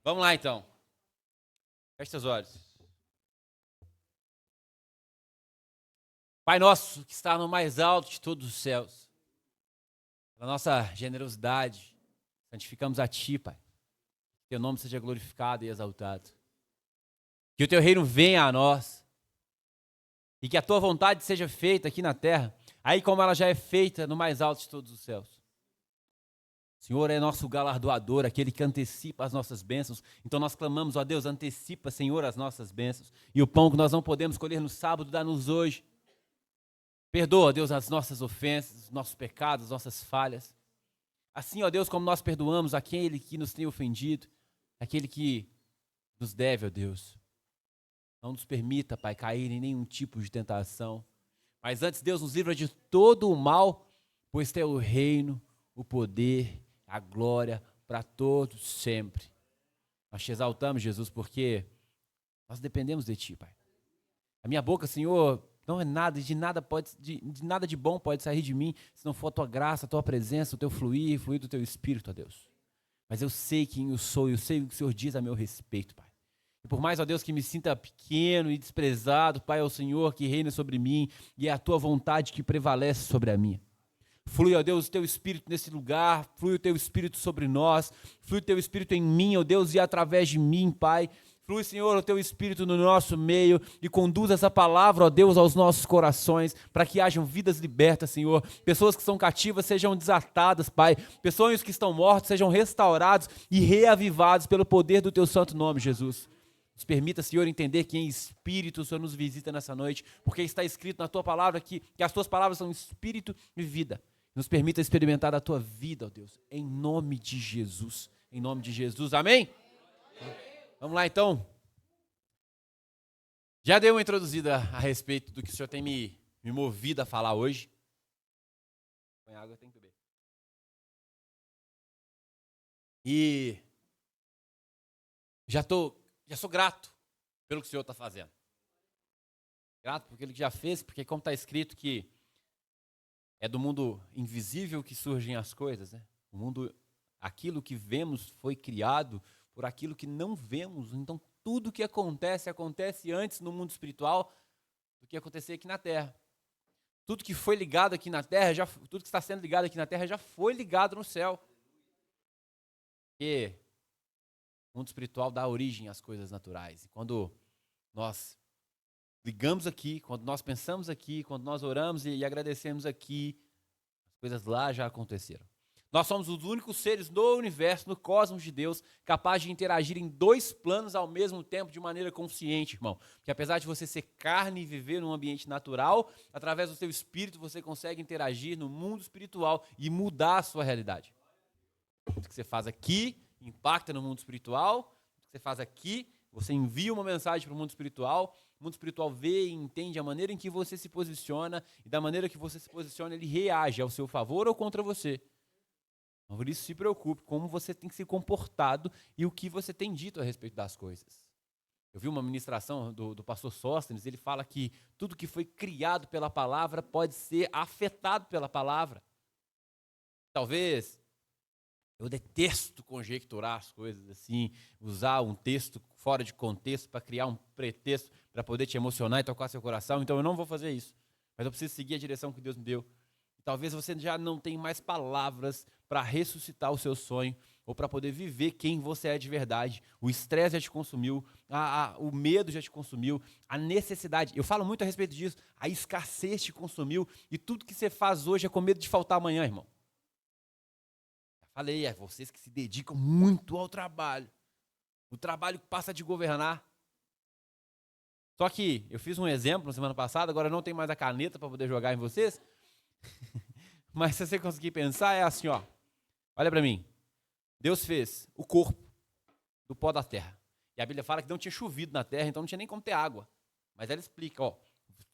Vamos lá, então. Feche seus olhos. Pai nosso, que está no mais alto de todos os céus, pela nossa generosidade, santificamos a Ti, Pai. Que Teu nome seja glorificado e exaltado. Que o Teu reino venha a nós. E que a Tua vontade seja feita aqui na terra, aí como ela já é feita no mais alto de todos os céus. O Senhor é nosso galardoador, aquele que antecipa as nossas bênçãos. Então nós clamamos, ó Deus, antecipa, Senhor, as nossas bênçãos. E o pão que nós não podemos colher no sábado, dá-nos hoje. Perdoa, Deus, as nossas ofensas, os nossos pecados, as nossas falhas. Assim, ó Deus, como nós perdoamos aquele que nos tem ofendido, aquele que nos deve, ó Deus. Não nos permita, Pai, cair em nenhum tipo de tentação. Mas antes, Deus, nos livra de todo o mal, pois Teu é o reino, o poder, a glória para todos sempre. Nós te exaltamos, Jesus, porque nós dependemos de Ti, Pai. A minha boca, Senhor, não é nada, de nada de bom pode sair de mim, se não for a Tua graça, a Tua presença, o Teu fluir do Teu Espírito, ó Deus. Mas eu sei quem eu sou, eu sei o que o Senhor diz a meu respeito, Pai. E por mais, ó Deus, que me sinta pequeno e desprezado, Pai, é o Senhor que reina sobre mim e é a Tua vontade que prevalece sobre a minha. Flui, ó Deus, o Teu Espírito nesse lugar, flui o Teu Espírito sobre nós, flui o Teu Espírito em mim, ó Deus, e através de mim, Pai. Flui, Senhor, o Teu Espírito no nosso meio e conduz essa palavra, ó Deus, aos nossos corações, para que hajam vidas libertas, Senhor. Pessoas que são cativas sejam desatadas, Pai. Pessoas que estão mortas sejam restaurados e reavivados pelo poder do Teu santo nome, Jesus. Nos permita, Senhor, entender que em Espírito o Senhor nos visita nessa noite, porque está escrito na Tua palavra que as Tuas palavras são Espírito e vida. Nos permita experimentar da Tua vida, ó Deus, em nome de Jesus. Em nome de Jesus, amém? Vamos lá, então. Já dei uma introduzida a respeito do que o Senhor tem me movido a falar hoje. Põe água, tem que beber. E já sou grato pelo que o Senhor está fazendo. Grato por aquilo que já fez, porque como está escrito que é do mundo invisível que surgem as coisas, né? O mundo, aquilo que vemos foi criado por aquilo que não vemos. Então, tudo que acontece antes no mundo espiritual do que acontecer aqui na terra. Tudo que foi ligado aqui na terra, tudo que está sendo ligado aqui na terra já foi ligado no céu. Porque o mundo espiritual dá origem às coisas naturais. E quando nós ligamos aqui, quando nós pensamos aqui, quando nós oramos e agradecemos aqui, as coisas lá já aconteceram. Nós somos os únicos seres no universo, no cosmos de Deus, capazes de interagir em dois planos ao mesmo tempo, de maneira consciente, irmão. Porque apesar de você ser carne e viver num ambiente natural, através do seu espírito você consegue interagir no mundo espiritual e mudar a sua realidade. O que você faz aqui impacta no mundo espiritual, o que você faz aqui, você envia uma mensagem para o mundo espiritual vê e entende a maneira em que você se posiciona, e da maneira que você se posiciona, ele reage ao seu favor ou contra você. Por isso, se preocupe como você tem se comportado e o que você tem dito a respeito das coisas. Eu vi uma ministração do pastor Sóstenes, ele fala que tudo que foi criado pela palavra pode ser afetado pela palavra. Talvez, eu detesto conjecturar as coisas assim, usar um texto fora de contexto para criar um pretexto para poder te emocionar e tocar seu coração, então eu não vou fazer isso. Mas eu preciso seguir a direção que Deus me deu. Talvez você já não tenha mais palavras para ressuscitar o seu sonho ou para poder viver quem você é de verdade. O estresse já te consumiu, o medo já te consumiu, a necessidade. Eu falo muito a respeito disso. A escassez te consumiu e tudo que você faz hoje é com medo de faltar amanhã, irmão. Já falei, vocês que se dedicam muito ao trabalho. O trabalho que passa de governar. Só que eu fiz um exemplo na semana passada, agora não tenho mais a caneta para poder jogar em vocês. Mas se você conseguir pensar, é assim, ó. Olha para mim. Deus fez o corpo do pó da terra. E a Bíblia fala que não tinha chovido na terra, então não tinha nem como ter água. Mas ela explica, ó.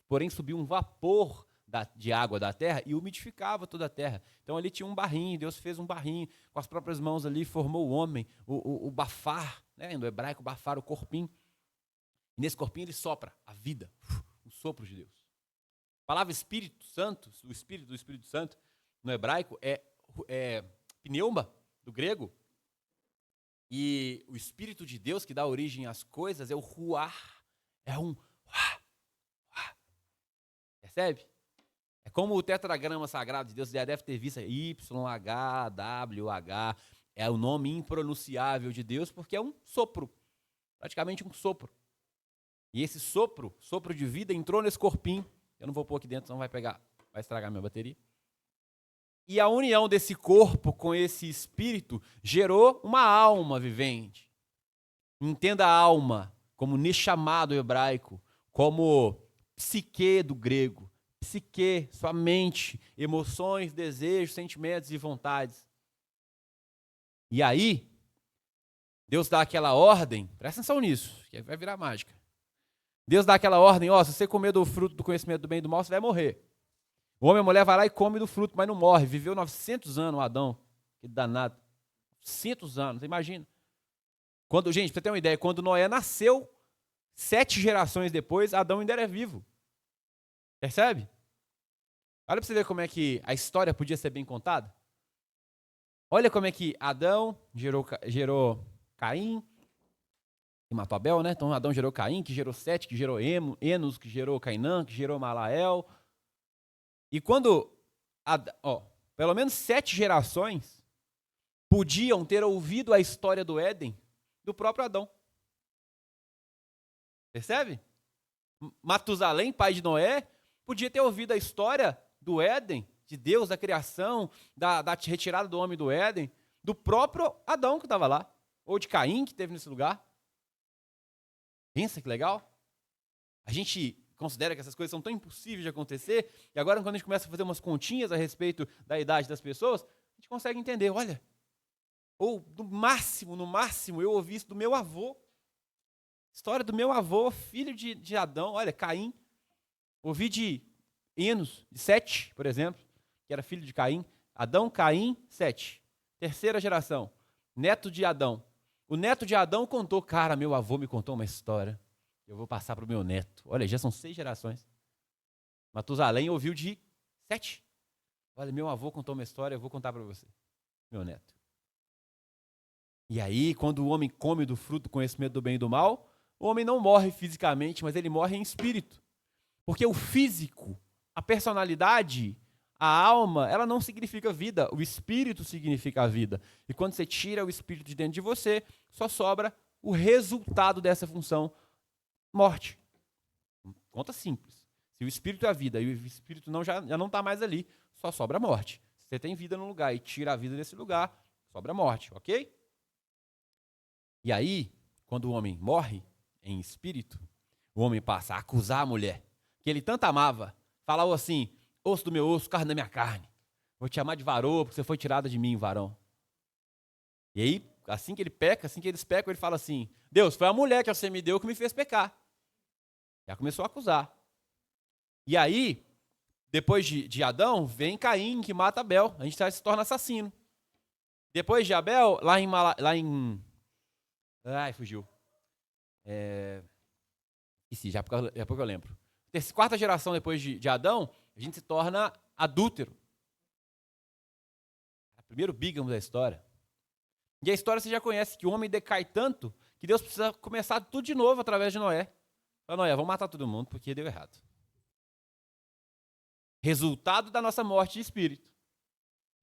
Porém subiu um vapor de água da terra e umidificava toda a terra. Então ali tinha um barrinho, Deus fez um barrinho com as próprias mãos ali, formou o homem, o bafar, né? No hebraico, bafar, o corpinho. E nesse corpinho ele sopra a vida, o sopro de Deus. A palavra Espírito Santo, o Espírito do Espírito Santo, no hebraico, é pneuma, do grego. E o Espírito de Deus que dá origem às coisas é o ruar. É um... Percebe? É como o tetragrama sagrado de Deus, já deve ter visto, YHWH, é o nome impronunciável de Deus, porque é um sopro, praticamente um sopro. E esse sopro de vida, entrou nesse corpinho. Eu não vou pôr aqui dentro, senão vai estragar minha bateria. E a união desse corpo com esse espírito gerou uma alma vivente. Entenda a alma como neshama do hebraico, como psique do grego. Psique, sua mente, emoções, desejos, sentimentos e vontades. E aí, Deus dá aquela ordem, presta atenção nisso, que vai virar mágica. Deus dá aquela ordem, se você comer do fruto do conhecimento do bem e do mal, você vai morrer. O homem e a mulher vai lá e come do fruto, mas não morre. Viveu 900 anos o Adão, que danado. 900 anos, imagina. Gente, pra você ter uma ideia, quando Noé nasceu, 7 gerações depois, Adão ainda era vivo. Percebe? Olha para você ver como é que a história podia ser bem contada. Olha como é que Adão gerou Caim, que matou Abel, né? Então Adão gerou Caim, que gerou Sete, que gerou Enos, que gerou Cainã, que gerou Malael. E quando, pelo menos 7 gerações podiam ter ouvido a história do Éden do próprio Adão. Percebe? Matusalém, pai de Noé, podia ter ouvido a história do Éden, de Deus, da criação, da retirada do homem do Éden, do próprio Adão que estava lá, ou de Caim que esteve nesse lugar. Pensa que legal? A gente considera que essas coisas são tão impossíveis de acontecer, e agora quando a gente começa a fazer umas continhas a respeito da idade das pessoas, a gente consegue entender, olha, ou no máximo, eu ouvi isso do meu avô. História do meu avô, filho de Adão, olha, Caim. Ouvi de Enos, de Sete, por exemplo, que era filho de Caim. Adão, Caim, Sete. Terceira geração, neto de Adão. O neto de Adão contou, cara, meu avô me contou uma história, eu vou passar para o meu neto. Olha, já são 6 gerações. Matusalém ouviu de Sete. Olha, meu avô contou uma história, eu vou contar para você, meu neto. E aí, quando o homem come do fruto do conhecimento do bem e do mal, o homem não morre fisicamente, mas ele morre em espírito. Porque o físico, a personalidade, a alma, ela não significa vida, o espírito significa a vida. E quando você tira o espírito de dentro de você, só sobra o resultado dessa função, morte. Conta simples. Se o espírito é a vida e o espírito já não está mais ali, só sobra a morte. Se você tem vida num lugar e tira a vida desse lugar, sobra a morte, ok? E aí, quando o homem morre em espírito, o homem passa a acusar a mulher, que ele tanto amava, falava assim, osso do meu osso, carne da minha carne. Vou te chamar de varô, porque você foi tirada de mim, varão. E aí, assim que eles pecam, ele fala assim, Deus, foi a mulher que você me deu que me fez pecar. Já começou a acusar. E aí, depois de Adão, vem Caim, que mata Abel. A gente se torna assassino. Depois de Abel, ai, fugiu. Esqueci, já pouco eu lembro. Quarta geração depois de Adão, a gente se torna adúltero. É o primeiro bígamo da história. E a história você já conhece, que o homem decai tanto que Deus precisa começar tudo de novo através de Noé. Fala, Noé, vamos matar todo mundo porque deu errado. Resultado da nossa morte de espírito.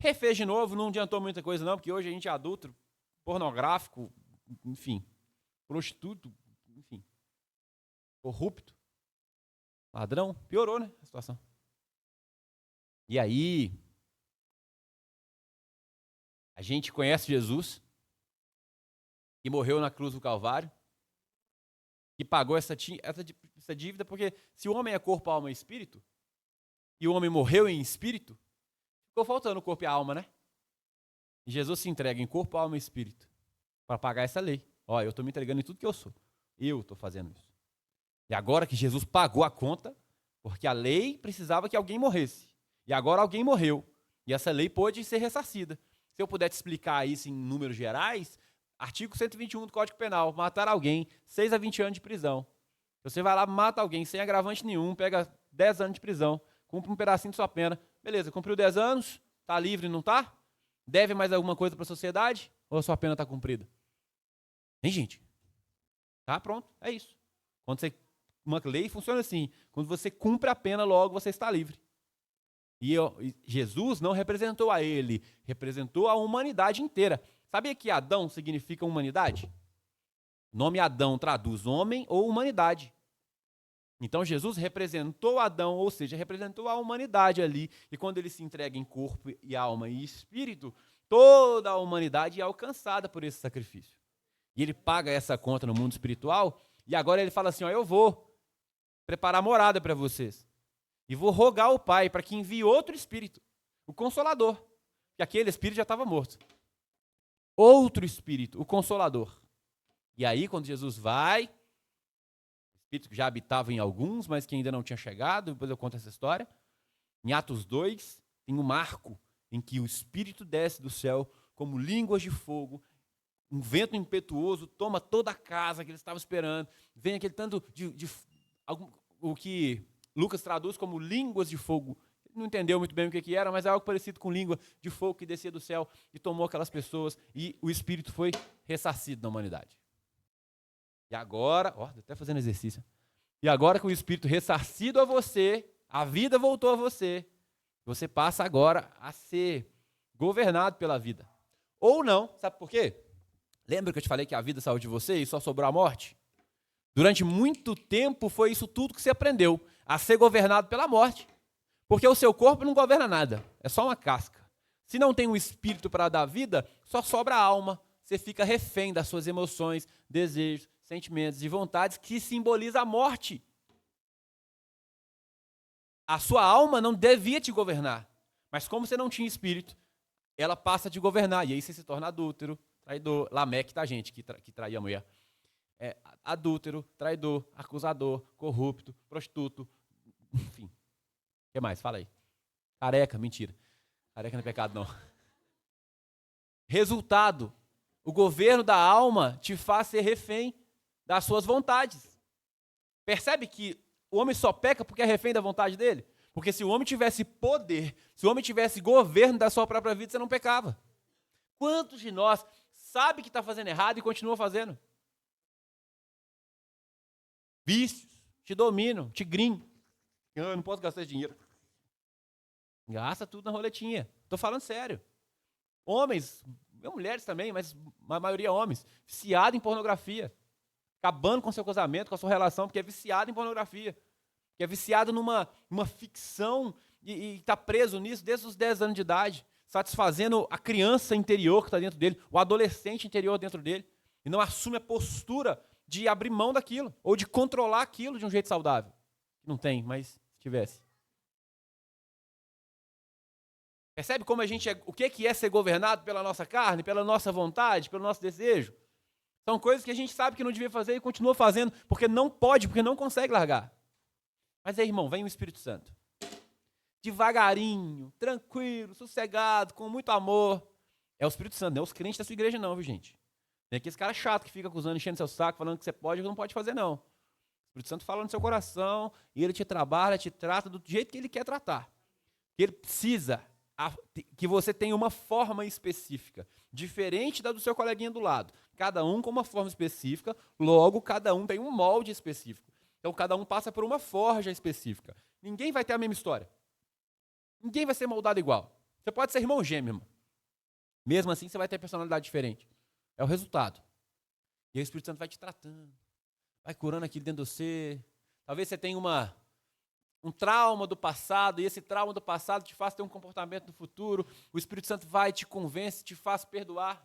Refez de novo, não adiantou muita coisa não, porque hoje a gente é adúltero, pornográfico, enfim, prostituto, enfim, corrupto, ladrão, piorou, né, a situação. E aí, a gente conhece Jesus, que morreu na cruz do Calvário, que pagou essa dívida, porque se o homem é corpo, alma e espírito, e o homem morreu em espírito, ficou faltando o corpo e a alma, né? E Jesus se entrega em corpo, alma e espírito para pagar essa lei. Ó, eu estou me entregando em tudo que eu sou. Eu estou fazendo isso. E agora que Jesus pagou a conta, porque a lei precisava que alguém morresse. E agora alguém morreu. E essa lei pôde ser ressarcida. Se eu puder te explicar isso em números gerais, artigo 121 do Código Penal, matar alguém, 6 a 20 anos de prisão. Você vai lá, mata alguém sem agravante nenhum, pega 10 anos de prisão, cumpre um pedacinho de sua pena. Beleza, cumpriu 10 anos, está livre, não está? Deve mais alguma coisa para a sociedade? Ou a sua pena está cumprida? Hein, gente? Tá, pronto, é isso. Uma lei funciona assim. Quando você cumpre a pena, logo você está livre. E Jesus não representou a ele, representou a humanidade inteira. Sabia que Adão significa humanidade? O nome Adão traduz homem ou humanidade. Então Jesus representou Adão, ou seja, representou a humanidade ali. E quando ele se entrega em corpo e alma e espírito, toda a humanidade é alcançada por esse sacrifício. E ele paga essa conta no mundo espiritual, e agora ele fala assim, ó, eu vou preparar morada para vocês. E vou rogar ao Pai para que envie outro Espírito, o Consolador. Que aquele Espírito já estava morto. Outro Espírito, o Consolador. E aí, quando Jesus vai, o Espírito que já habitava em alguns, mas que ainda não tinha chegado, depois eu conto essa história. Em Atos 2, tem um marco em que o Espírito desce do céu como línguas de fogo, um vento impetuoso toma toda a casa que eles estavam esperando, vem aquele tanto o que Lucas traduz como línguas de fogo. Ele não entendeu muito bem o que era, mas é algo parecido com língua de fogo que descia do céu e tomou aquelas pessoas, e o Espírito foi ressarcido na humanidade. E agora, até fazendo exercício, e agora com o Espírito ressarcido a você, a vida voltou a você, você passa agora a ser governado pela vida. Ou não, sabe por quê? Lembra que eu te falei que a vida saiu de você e só sobrou a morte? Durante muito tempo foi isso tudo que você aprendeu, a ser governado pela morte. Porque o seu corpo não governa nada, é só uma casca. Se não tem um espírito para dar vida, só sobra a alma. Você fica refém das suas emoções, desejos, sentimentos e vontades que simboliza a morte. A sua alma não devia te governar, mas como você não tinha espírito, ela passa a te governar, e aí você se torna adúltero, traidor, Lameque, tá, gente, que traía a mulher. Adúltero, traidor, acusador, corrupto, prostituto, enfim. O que mais? Fala aí. Careca, mentira. Careca não é pecado, não. Resultado, o governo da alma te faz ser refém das suas vontades. Percebe que o homem só peca porque é refém da vontade dele? Porque se o homem tivesse poder, se o homem tivesse governo da sua própria vida, você não pecava. Quantos de nós sabe que está fazendo errado e continua fazendo? Vícios te dominam, te gringam. Eu não posso gastar esse dinheiro. Gasta tudo na roletinha. Estou falando sério. Homens, mulheres também, mas a maioria homens, viciado em pornografia. Acabando com seu casamento, com a sua relação, porque é viciado em pornografia. Que é viciado numa ficção e está preso nisso desde os 10 anos de idade, satisfazendo a criança interior que está dentro dele, o adolescente interior dentro dele, e não assume a postura de abrir mão daquilo, ou de controlar aquilo de um jeito saudável. Não tem, mas se tivesse. Percebe como a gente o que é ser governado pela nossa carne, pela nossa vontade, pelo nosso desejo? São coisas que a gente sabe que não devia fazer e continua fazendo, porque não pode, porque não consegue largar. Mas aí, irmão, vem o Espírito Santo. Devagarinho, tranquilo, sossegado, com muito amor. É o Espírito Santo, não é os crentes da sua igreja não, viu, gente? Tem aqueles caras chatos que ficam acusando, enchendo seu saco, falando que você pode e não pode fazer, não. O Espírito Santo fala no seu coração, e ele te trabalha, te trata do jeito que ele quer tratar. Ele precisa que você tenha uma forma específica, diferente da do seu coleguinha do lado. Cada um com uma forma específica, logo cada um tem um molde específico. Então cada um passa por uma forja específica. Ninguém vai ter a mesma história. Ninguém vai ser moldado igual. Você pode ser irmão gêmeo, irmão. Mesmo assim, você vai ter personalidade diferente. É o resultado. E aí o Espírito Santo vai te tratando, vai curando aquilo dentro de você. Talvez você tenha um trauma do passado, e esse trauma do passado te faz ter um comportamento no futuro. O Espírito Santo vai, te convence, te faz perdoar.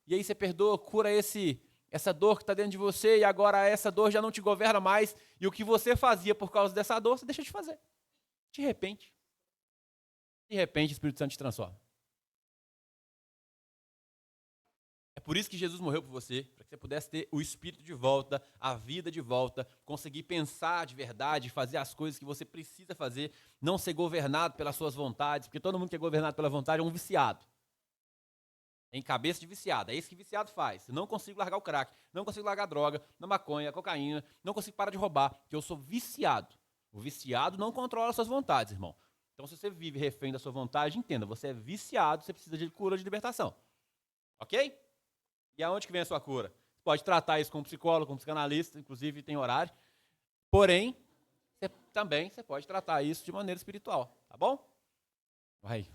E aí você perdoa, cura essa dor que está dentro de você, e agora essa dor já não te governa mais, e o que você fazia por causa dessa dor, você deixa de fazer. De repente, o Espírito Santo te transforma. É por isso que Jesus morreu por você, para que você pudesse ter o Espírito de volta, a vida de volta, conseguir pensar de verdade, fazer as coisas que você precisa fazer, não ser governado pelas suas vontades, porque todo mundo que é governado pela vontade é um viciado. Em cabeça de viciado, é isso que viciado faz. Eu não consigo largar o crack, não consigo largar a droga, a maconha, a cocaína, não consigo parar de roubar, porque eu sou viciado. O viciado não controla as suas vontades, irmão. Então, se você vive refém da sua vontade, entenda, você é viciado, você precisa de cura, de libertação. Ok? E aonde que vem a sua cura? Você pode tratar isso com um psicólogo, com um psicanalista, inclusive tem horário. Porém, também você pode tratar isso de maneira espiritual, tá bom? Vai.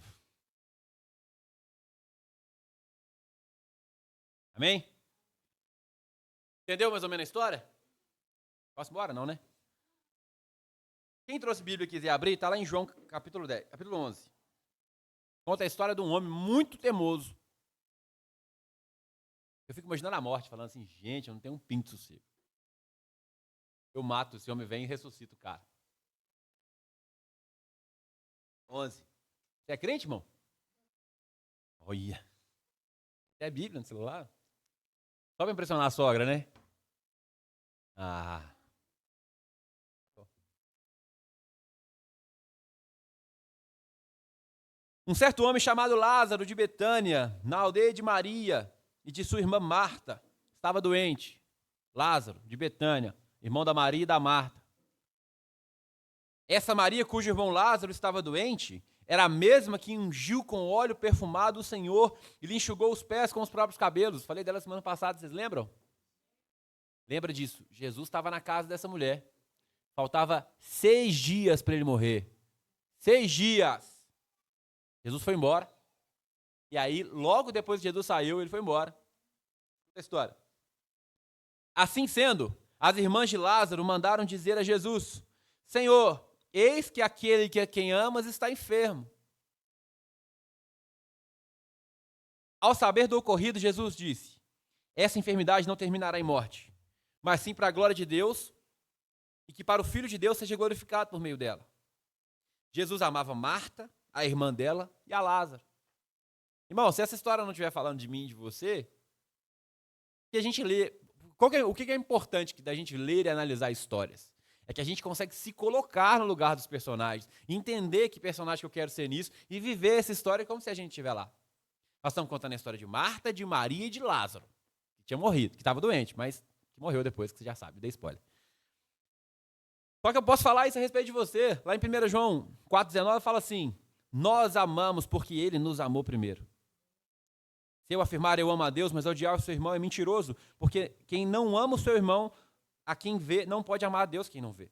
Amém? Entendeu mais ou menos a história? Posso embora? Não, né? Quem trouxe Bíblia e quiser abrir, está lá em João capítulo 10, capítulo 11. Conta a história de um homem muito teimoso. Eu fico imaginando a morte, falando assim, gente, eu não tenho um pinto de sossego. Eu mato, esse homem vem e ressuscita o cara. 11. Você é crente, irmão? Olha. Tem a Bíblia no celular? Só pra impressionar a sogra, né? Ah. Um certo homem chamado Lázaro de Betânia, na aldeia de Maria e de sua irmã Marta, estava doente. Lázaro de Betânia, irmão da Maria e da Marta. Essa Maria, cujo irmão Lázaro estava doente, era a mesma que ungiu com óleo perfumado o Senhor e lhe enxugou os pés com os próprios cabelos. Falei dela semana passada, vocês lembram? Lembra disso? Jesus estava na casa dessa mulher. Faltava 6 dias para ele morrer. 6 dias. Jesus foi embora. E aí, logo depois que Jesus saiu, ele foi embora. Essa história. Assim sendo, as irmãs de Lázaro mandaram dizer a Jesus: Senhor, eis que aquele que a quem amas está enfermo. Ao saber do ocorrido, Jesus disse: essa enfermidade não terminará em morte, mas sim para a glória de Deus e que para o Filho de Deus seja glorificado por meio dela. Jesus amava Marta, a irmã dela e a Lázaro. Irmão, se essa história não estiver falando de mim e de você, que a gente lê, o que é importante da gente ler e analisar histórias? É que a gente consegue se colocar no lugar dos personagens, entender que personagem que eu quero ser nisso e viver essa história como se a gente estivesse lá. Nós estamos contando a história de Marta, de Maria e de Lázaro, que tinha morrido, que estava doente, mas que morreu depois, que você já sabe, dei spoiler. Só que eu posso falar isso a respeito de você. Lá em 1 João 4,19 fala assim: nós amamos porque ele nos amou primeiro. Se eu afirmar eu amo a Deus, mas odiar o seu irmão é mentiroso, porque quem não ama o seu irmão, a quem vê, não pode amar a Deus quem não vê.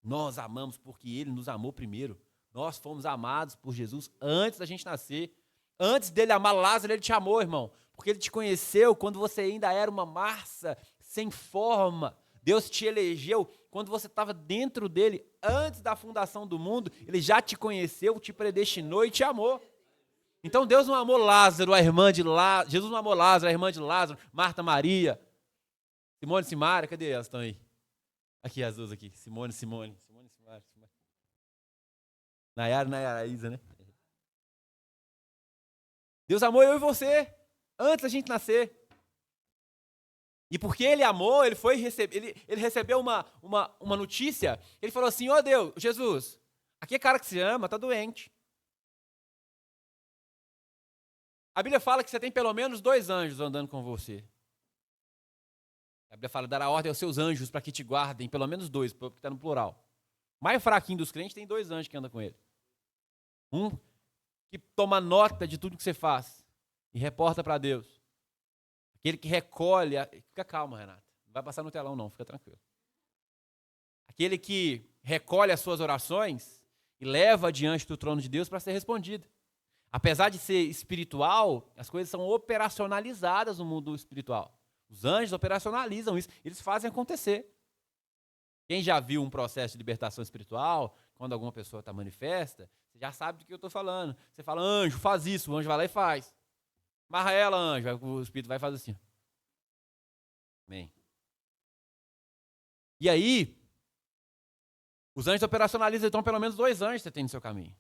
Nós amamos porque ele nos amou primeiro. Nós fomos amados por Jesus antes da gente nascer. Antes dele amar Lázaro, ele te amou, irmão. Porque ele te conheceu quando você ainda era uma massa sem forma. Deus te elegeu quando você estava dentro dele, antes da fundação do mundo. Ele já te conheceu, te predestinou e te amou. Então Deus não amou Lázaro, a irmã de Lázaro. Jesus não amou Lázaro, a irmã de Lázaro, Marta, Maria, Simone, Simária. Cadê elas? Estão aí. Aqui, as duas aqui. Simone, Simária. Nayara, Isa, né? Deus amou eu e você antes da gente nascer. E porque ele amou, ele recebeu uma notícia. Ele falou assim: ó Deus, Jesus, aquele cara que se ama está doente. A Bíblia fala que você tem pelo menos 2 anjos andando com você. A Bíblia fala: dará ordem aos seus anjos para que te guardem, pelo menos 2, porque está no plural. O mais fraquinho dos crentes tem 2 anjos que andam com ele. Um que toma nota de tudo que você faz e reporta para Deus. Aquele que recolhe. Fica calma, Renata. Não vai passar no telão, não, fica tranquilo. Aquele que recolhe as suas orações e leva diante do trono de Deus para ser respondida. Apesar de ser espiritual, as coisas são operacionalizadas no mundo espiritual. Os anjos operacionalizam isso, eles fazem acontecer. Quem já viu um processo de libertação espiritual, quando alguma pessoa está manifesta, você já sabe do que eu estou falando. Você fala: anjo, faz isso, o anjo vai lá e faz. Amarra ela, anjo, o Espírito vai fazer assim. Amém. E aí, os anjos operacionalizam, então pelo menos 2 anjos você tem no seu caminho.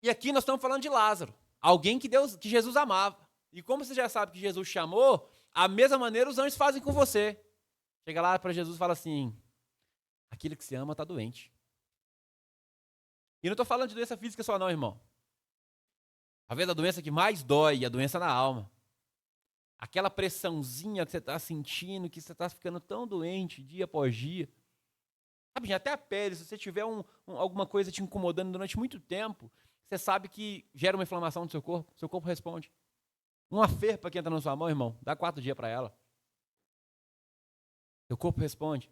E aqui nós estamos falando de Lázaro, alguém que Jesus amava. E como você já sabe que Jesus chamou, a mesma maneira os anjos fazem com você. Chega lá para Jesus e fala assim: aquele que se ama está doente. E não estou falando de doença física só não, irmão. Às vezes a doença que mais dói é a doença na alma. Aquela pressãozinha que você está sentindo, que você está ficando tão doente dia após dia. Sabe, até a pele, se você tiver alguma coisa te incomodando durante muito tempo, você sabe que gera uma inflamação no seu corpo responde. Uma ferpa que entra na sua mão, irmão, dá 4 dias para ela. Seu corpo responde.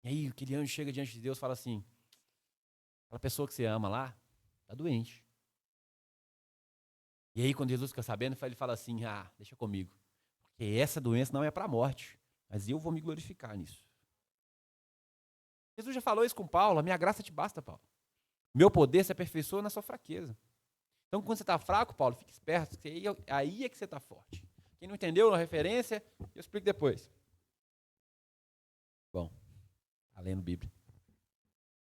E aí aquele anjo chega diante de Deus e fala assim, aquela pessoa que você ama lá, está doente. E aí quando Jesus fica sabendo, ele fala assim, deixa comigo. Porque essa doença não é para a morte, mas eu vou me glorificar nisso. Jesus já falou isso com Paulo, a minha graça te basta, Paulo. Meu poder se aperfeiçoa na sua fraqueza. Então, quando você está fraco, Paulo, fique esperto, porque aí é que você está forte. Quem não entendeu a referência, eu explico depois. Bom, está lendo Bíblia.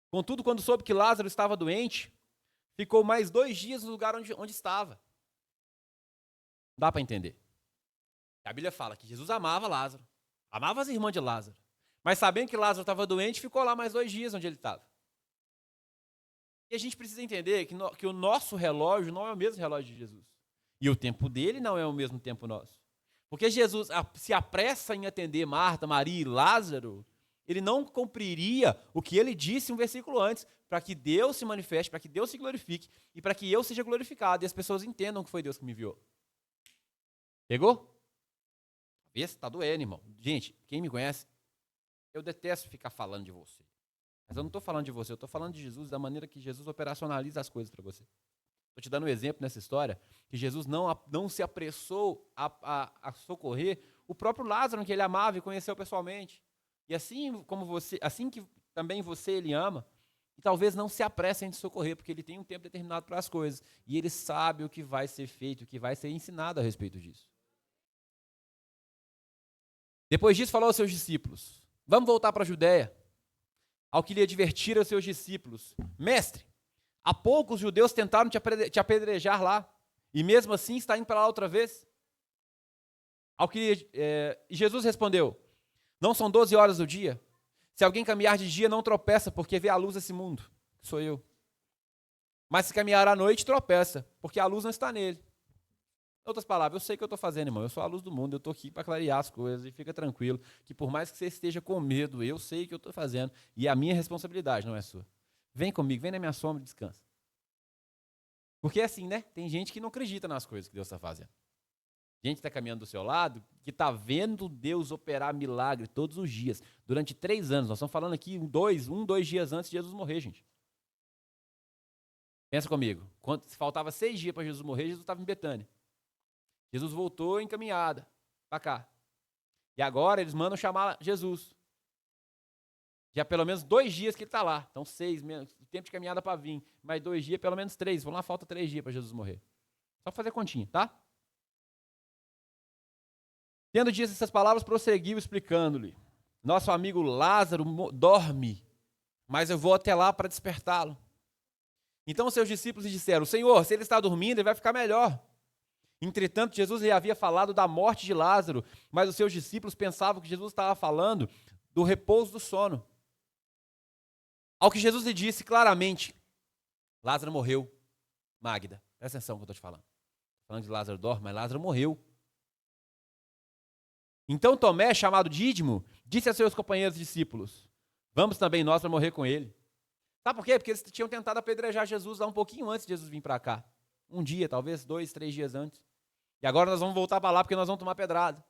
Contudo, quando soube que Lázaro estava doente, ficou mais 2 dias no lugar onde estava. Não dá para entender. A Bíblia fala que Jesus amava Lázaro, amava as irmãs de Lázaro, mas sabendo que Lázaro estava doente, ficou lá mais 2 dias onde ele estava. E a gente precisa entender que o nosso relógio não é o mesmo relógio de Jesus. E o tempo dele não é o mesmo tempo nosso. Porque Jesus se apressa em atender Marta, Maria e Lázaro, ele não cumpriria o que ele disse um versículo antes, para que Deus se manifeste, para que Deus se glorifique e para que eu seja glorificado e as pessoas entendam que foi Deus que me enviou. Pegou? Esse está doendo, irmão. Gente, quem me conhece, eu detesto ficar falando de você. Mas eu não estou falando de você, eu estou falando de Jesus, da maneira que Jesus operacionaliza as coisas para você. Estou te dando um exemplo nessa história, que Jesus não se apressou a socorrer o próprio Lázaro, que ele amava e conheceu pessoalmente. E assim como você, assim que também você ele ama, e talvez não se apresse em te socorrer, porque ele tem um tempo determinado para as coisas. E ele sabe o que vai ser feito, o que vai ser ensinado a respeito disso. Depois disso, falou aos seus discípulos, vamos voltar para a Judéia. Ao que lhe advertir aos seus discípulos, mestre, há pouco os judeus tentaram te apedrejar lá, e mesmo assim está indo para lá outra vez? E Jesus respondeu, não são 12 horas do dia? Se alguém caminhar de dia, não tropeça, porque vê a luz desse mundo, que sou eu. Mas se caminhar à noite, tropeça, porque a luz não está nele. Em outras palavras, eu sei o que eu estou fazendo, irmão, eu sou a luz do mundo, eu estou aqui para clarear as coisas, e fica tranquilo, que por mais que você esteja com medo, eu sei o que eu estou fazendo, e a minha responsabilidade não é sua. Vem comigo, vem na minha sombra e descansa. Porque é assim, né? Tem gente que não acredita nas coisas que Deus está fazendo. Gente que está caminhando do seu lado, que está vendo Deus operar milagre todos os dias, durante 3 anos. Nós estamos falando aqui 2 dias antes de Jesus morrer, gente. Pensa comigo, quando faltava 6 dias para Jesus morrer, Jesus estava em Betânia. Jesus voltou em caminhada para cá. E agora eles mandam chamar Jesus. Já pelo menos 2 dias que ele está lá. Então 6, tempo de caminhada para vir. Mais 2 dias, pelo menos 3. Vamos lá, falta 3 dias para Jesus morrer. Só fazer continha, tá? Tendo dito essas palavras, prosseguiu explicando-lhe. Nosso amigo Lázaro dorme, mas eu vou até lá para despertá-lo. Então seus discípulos lhe disseram, Senhor, se ele está dormindo, ele vai ficar melhor. Entretanto, Jesus lhe havia falado da morte de Lázaro, mas os seus discípulos pensavam que Jesus estava falando do repouso do sono. Ao que Jesus lhe disse claramente, Lázaro morreu. Magda, presta atenção no que eu estou te falando. Estou falando de Lázaro dorme, mas Lázaro morreu. Então Tomé, chamado Dídimo, disse a seus companheiros discípulos, vamos também nós para morrer com ele. Sabe por quê? Porque eles tinham tentado apedrejar Jesus lá um pouquinho antes de Jesus vir para cá. Um dia, talvez 2, 3 dias antes. E agora nós vamos voltar para lá porque nós vamos tomar pedrada.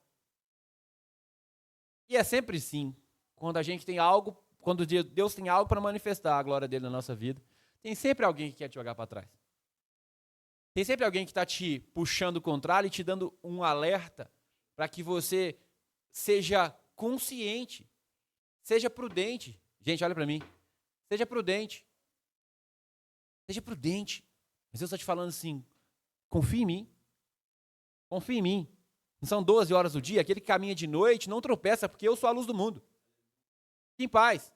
E é sempre assim, quando a gente tem algo, quando Deus tem algo para manifestar a glória dele na nossa vida, tem sempre alguém que quer te jogar para trás. Tem sempre alguém que está te puxando o contrário e te dando um alerta para que você seja consciente, seja prudente. Gente, olha para mim. Seja prudente. Seja prudente. Mas Deus está te falando assim, confia em mim. Confia em mim. Não são 12 horas do dia, aquele que caminha de noite não tropeça, porque eu sou a luz do mundo. Fique em paz.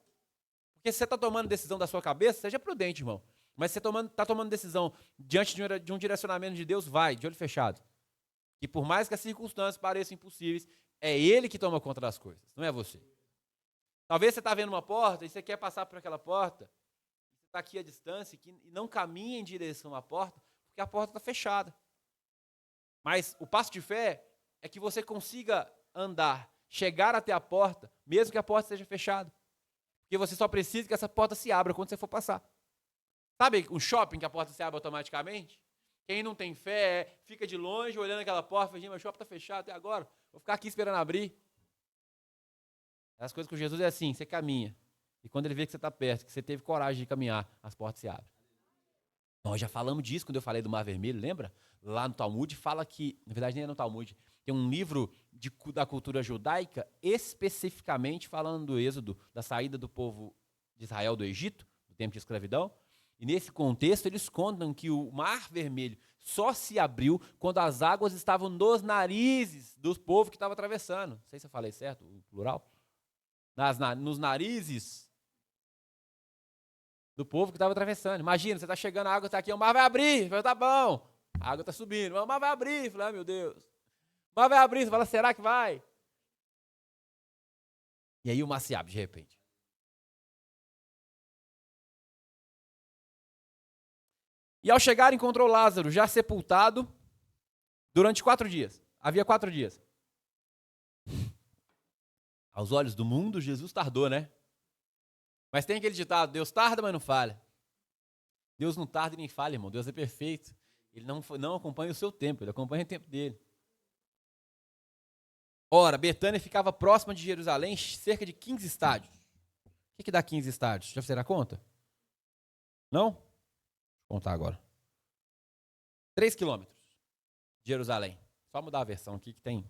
Porque se você está tomando decisão da sua cabeça, seja prudente, irmão. Mas se você está tomando decisão diante de um direcionamento de Deus, vai, de olho fechado. E por mais que as circunstâncias pareçam impossíveis, é Ele que toma conta das coisas, não é você. Talvez você está vendo uma porta e você quer passar por aquela porta, você está aqui à distância e não caminha em direção à porta, porque a porta está fechada. Mas o passo de fé é que você consiga andar, chegar até a porta, mesmo que a porta esteja fechada. Porque você só precisa que essa porta se abra quando você for passar. Sabe um shopping que a porta se abre automaticamente? Quem não tem fé fica de longe olhando aquela porta, mas o shopping está fechado até agora, vou ficar aqui esperando abrir. As coisas com Jesus é assim, você caminha. E quando ele vê que você está perto, que você teve coragem de caminhar, as portas se abrem. Nós já falamos disso quando eu falei do Mar Vermelho, lembra? Lá no Talmud fala que, na verdade nem é no Talmud, tem um livro da cultura judaica especificamente falando do êxodo, da saída do povo de Israel do Egito, do tempo de escravidão. E nesse contexto eles contam que o Mar Vermelho só se abriu quando as águas estavam nos narizes do povo que estava atravessando. Não sei se eu falei certo, o plural. Nos narizes do povo que estava atravessando. Imagina, você está chegando, a água está aqui, o mar vai abrir. Fala, tá bom. A água está subindo, o mar vai abrir. Fala, ah, meu Deus. O mar vai abrir. Você fala, será que vai? E aí o mar se abre de repente. E ao chegar, encontrou Lázaro já sepultado durante 4 dias. Havia 4 dias. Aos olhos do mundo, Jesus tardou, né? Mas tem aquele ditado, Deus tarda, mas não falha. Deus não tarda e nem falha, irmão. Deus é perfeito. Ele não acompanha o seu tempo, ele acompanha o tempo dele. Ora, Betânia ficava próxima de Jerusalém, cerca de 15 estádios. O que dá 15 estádios? Já fizeram a conta? Não? Vou contar agora. 3 quilômetros de Jerusalém. Só mudar a versão aqui que tem.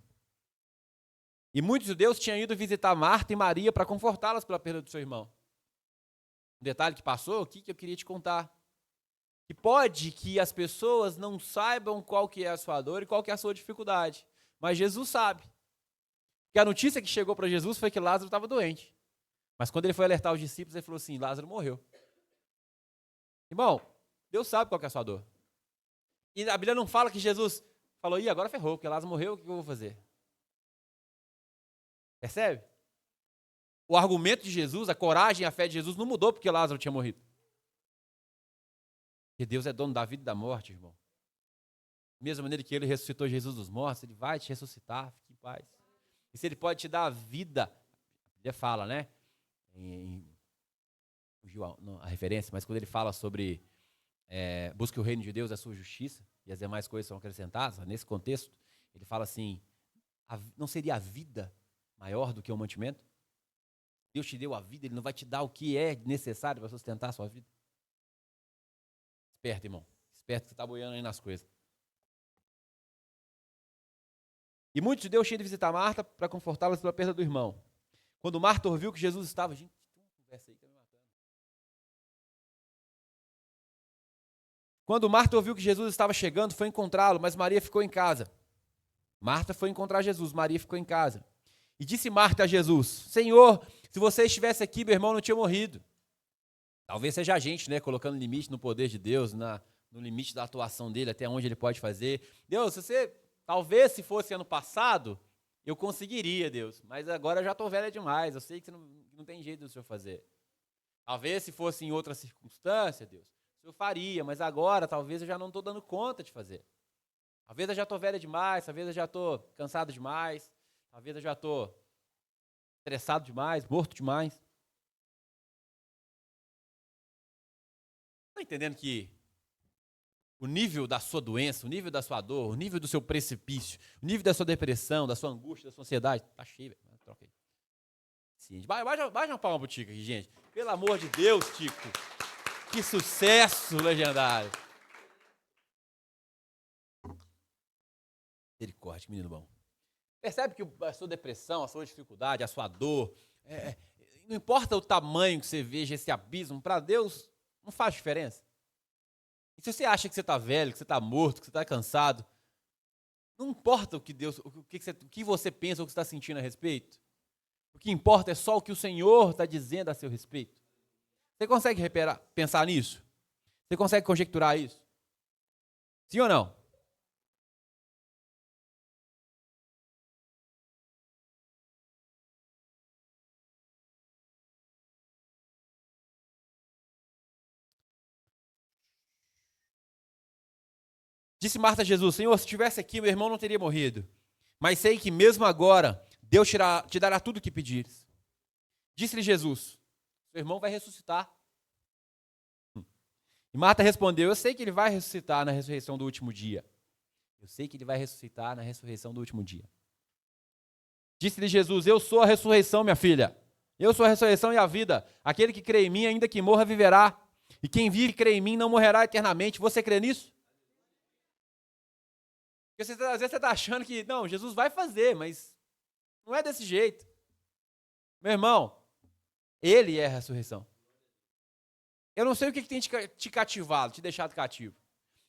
E muitos judeus tinham ido visitar Marta e Maria para confortá-las pela perda do seu irmão. Um detalhe que passou aqui que eu queria te contar. Que pode que as pessoas não saibam qual que é a sua dor e qual que é a sua dificuldade. Mas Jesus sabe. Porque a notícia que chegou para Jesus foi que Lázaro estava doente. Mas quando ele foi alertar os discípulos, ele falou assim, Lázaro morreu. Irmão, Deus sabe qual que é a sua dor. E a Bíblia não fala que Jesus falou, ih, agora ferrou, porque Lázaro morreu, o que eu vou fazer? Percebe? O argumento de Jesus, a coragem e a fé de Jesus não mudou porque Lázaro tinha morrido. Porque Deus é dono da vida e da morte, irmão. Da mesma maneira que ele ressuscitou Jesus dos mortos, ele vai te ressuscitar, fique em paz. E se ele pode te dar a vida, ele fala, né? Fugiu a referência, mas quando ele fala sobre busque o reino de Deus, a sua justiça, e as demais coisas são acrescentadas, nesse contexto, ele fala assim, não seria a vida maior do que o mantimento? Deus te deu a vida, ele não vai te dar o que é necessário para sustentar a sua vida? Esperto, irmão. Esperto que você está boiando aí nas coisas. E muitos judeus tinham de visitar Marta para confortá-las pela perda do irmão. Quando Marta ouviu que Jesus estava... Gente, tem uma conversa aí que está me matando. Quando Marta ouviu que Jesus estava chegando, foi encontrá-lo, mas Maria ficou em casa. Marta foi encontrar Jesus, Maria ficou em casa. E disse Marta a Jesus, Senhor, se você estivesse aqui, meu irmão não tinha morrido. Talvez seja a gente, né, colocando limite no poder de Deus, no limite da atuação dele, até onde ele pode fazer. Deus, talvez se fosse ano passado, eu conseguiria, Deus, mas agora eu já estou velha demais, eu sei que não tem jeito do Senhor fazer. Talvez se fosse em outra circunstância, Deus, o Senhor faria, mas agora talvez eu já não estou dando conta de fazer. Talvez eu já estou velha demais, talvez eu já estou cansado demais, talvez eu já estou estressado demais, morto demais. Está entendendo que o nível da sua doença, o nível da sua dor, o nível do seu precipício, o nível da sua depressão, da sua angústia, da sua ansiedade, está cheio, velho. Troca aí. Sim, baixa uma palma pro Tico aqui, gente. Pelo amor de Deus, Tico. Que sucesso legendário. Misericórdia, que menino bom. Percebe que a sua depressão, a sua dificuldade, a sua dor, não importa o tamanho que você veja esse abismo, para Deus não faz diferença. E se você acha que você está velho, que você está morto, que você está cansado, não importa o que você pensa ou o que você está sentindo a respeito. O que importa é só o que o Senhor está dizendo a seu respeito. Você consegue pensar nisso? Você consegue conjecturar isso? Sim ou não? Disse Marta a Jesus, Senhor, se estivesse aqui, meu irmão não teria morrido. Mas sei que mesmo agora, Deus te dará tudo o que pedires. Disse-lhe Jesus, seu irmão vai ressuscitar. E Marta respondeu, eu sei que ele vai ressuscitar na ressurreição do último dia. Eu sei que ele vai ressuscitar na ressurreição do último dia. Disse-lhe Jesus, eu sou a ressurreição, minha filha. Eu sou a ressurreição e a vida. Aquele que crê em mim, ainda que morra, viverá. E quem vive e crê em mim não morrerá eternamente. Você crê nisso? Porque às vezes você está achando que, não, Jesus vai fazer, mas não é desse jeito. Meu irmão, ele é a ressurreição. Eu não sei o que tem te cativado, te deixado cativo.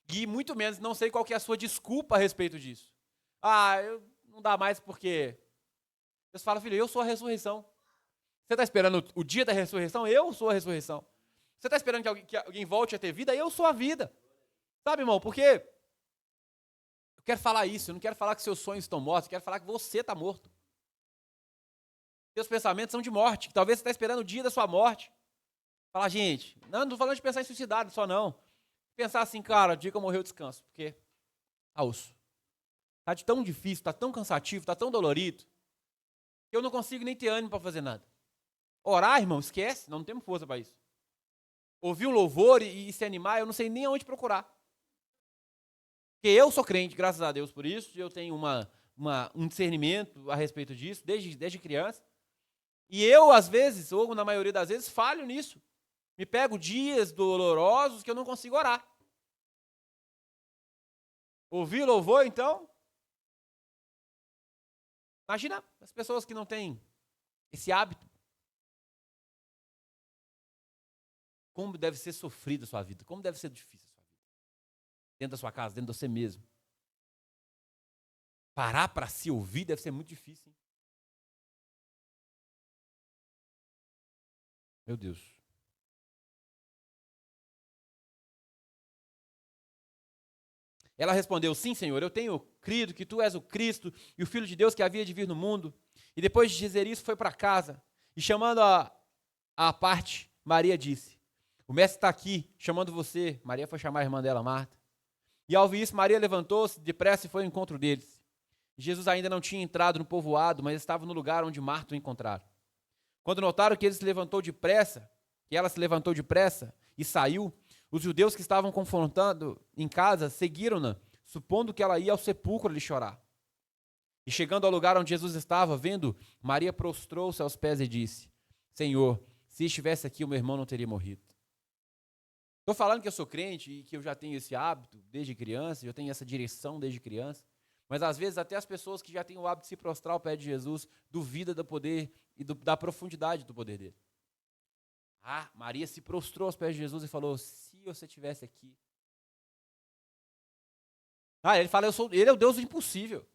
E muito menos não sei qual que é a sua desculpa a respeito disso. Não dá mais porque... Deus fala, filho, eu sou a ressurreição. Você está esperando o dia da ressurreição? Eu sou a ressurreição. Você está esperando que alguém volte a ter vida? Eu sou a vida. Sabe, irmão, porque eu quero falar isso, eu não quero falar que seus sonhos estão mortos, eu quero falar que você está morto. Seus pensamentos são de morte, que talvez você está esperando o dia da sua morte. Falar, gente, não estou falando de pensar em suicidar só não. Pensar assim, cara, o dia que eu morrer eu descanso, porque osso. Está de tão difícil, está tão cansativo, está tão dolorido, que eu não consigo nem ter ânimo para fazer nada. Orar, irmão, esquece, não temos força para isso. Ouvir um louvor e se animar, eu não sei nem aonde procurar. Porque eu sou crente, graças a Deus por isso, eu tenho um discernimento a respeito disso, desde criança. E eu, às vezes, ou na maioria das vezes, falho nisso. Me pego dias dolorosos que eu não consigo orar. Ouvir louvor, então? Imagina as pessoas que não têm esse hábito. Como deve ser sofrida a sua vida, como deve ser difícil a sua vida. Dentro da sua casa, dentro de você mesmo. Parar para se ouvir deve ser muito difícil, hein? Meu Deus. Ela respondeu, sim, Senhor, eu tenho crido que tu és o Cristo e o Filho de Deus que havia de vir no mundo. E depois de dizer isso, foi para casa. E chamando a parte, Maria disse, o mestre está aqui, chamando você. Maria foi chamar a irmã dela, Marta. E ao ouvir isso, Maria levantou-se depressa e foi ao encontro deles. Jesus ainda não tinha entrado no povoado, mas estava no lugar onde Marta o encontrara. Quando notaram que ela se levantou depressa e saiu, os judeus que estavam confrontando em casa seguiram-na, supondo que ela ia ao sepulcro lhe chorar. E chegando ao lugar onde Jesus estava, vendo, Maria prostrou-se aos pés e disse, Senhor, se estivesse aqui, o meu irmão não teria morrido. Estou falando que eu sou crente e que eu já tenho esse hábito desde criança, eu tenho essa direção desde criança, mas às vezes até as pessoas que já têm o hábito de se prostrar ao pé de Jesus duvidam do poder e da profundidade do poder dele. Maria se prostrou aos pés de Jesus e falou, se você estivesse aqui. Ele fala, ele é o Deus do impossível.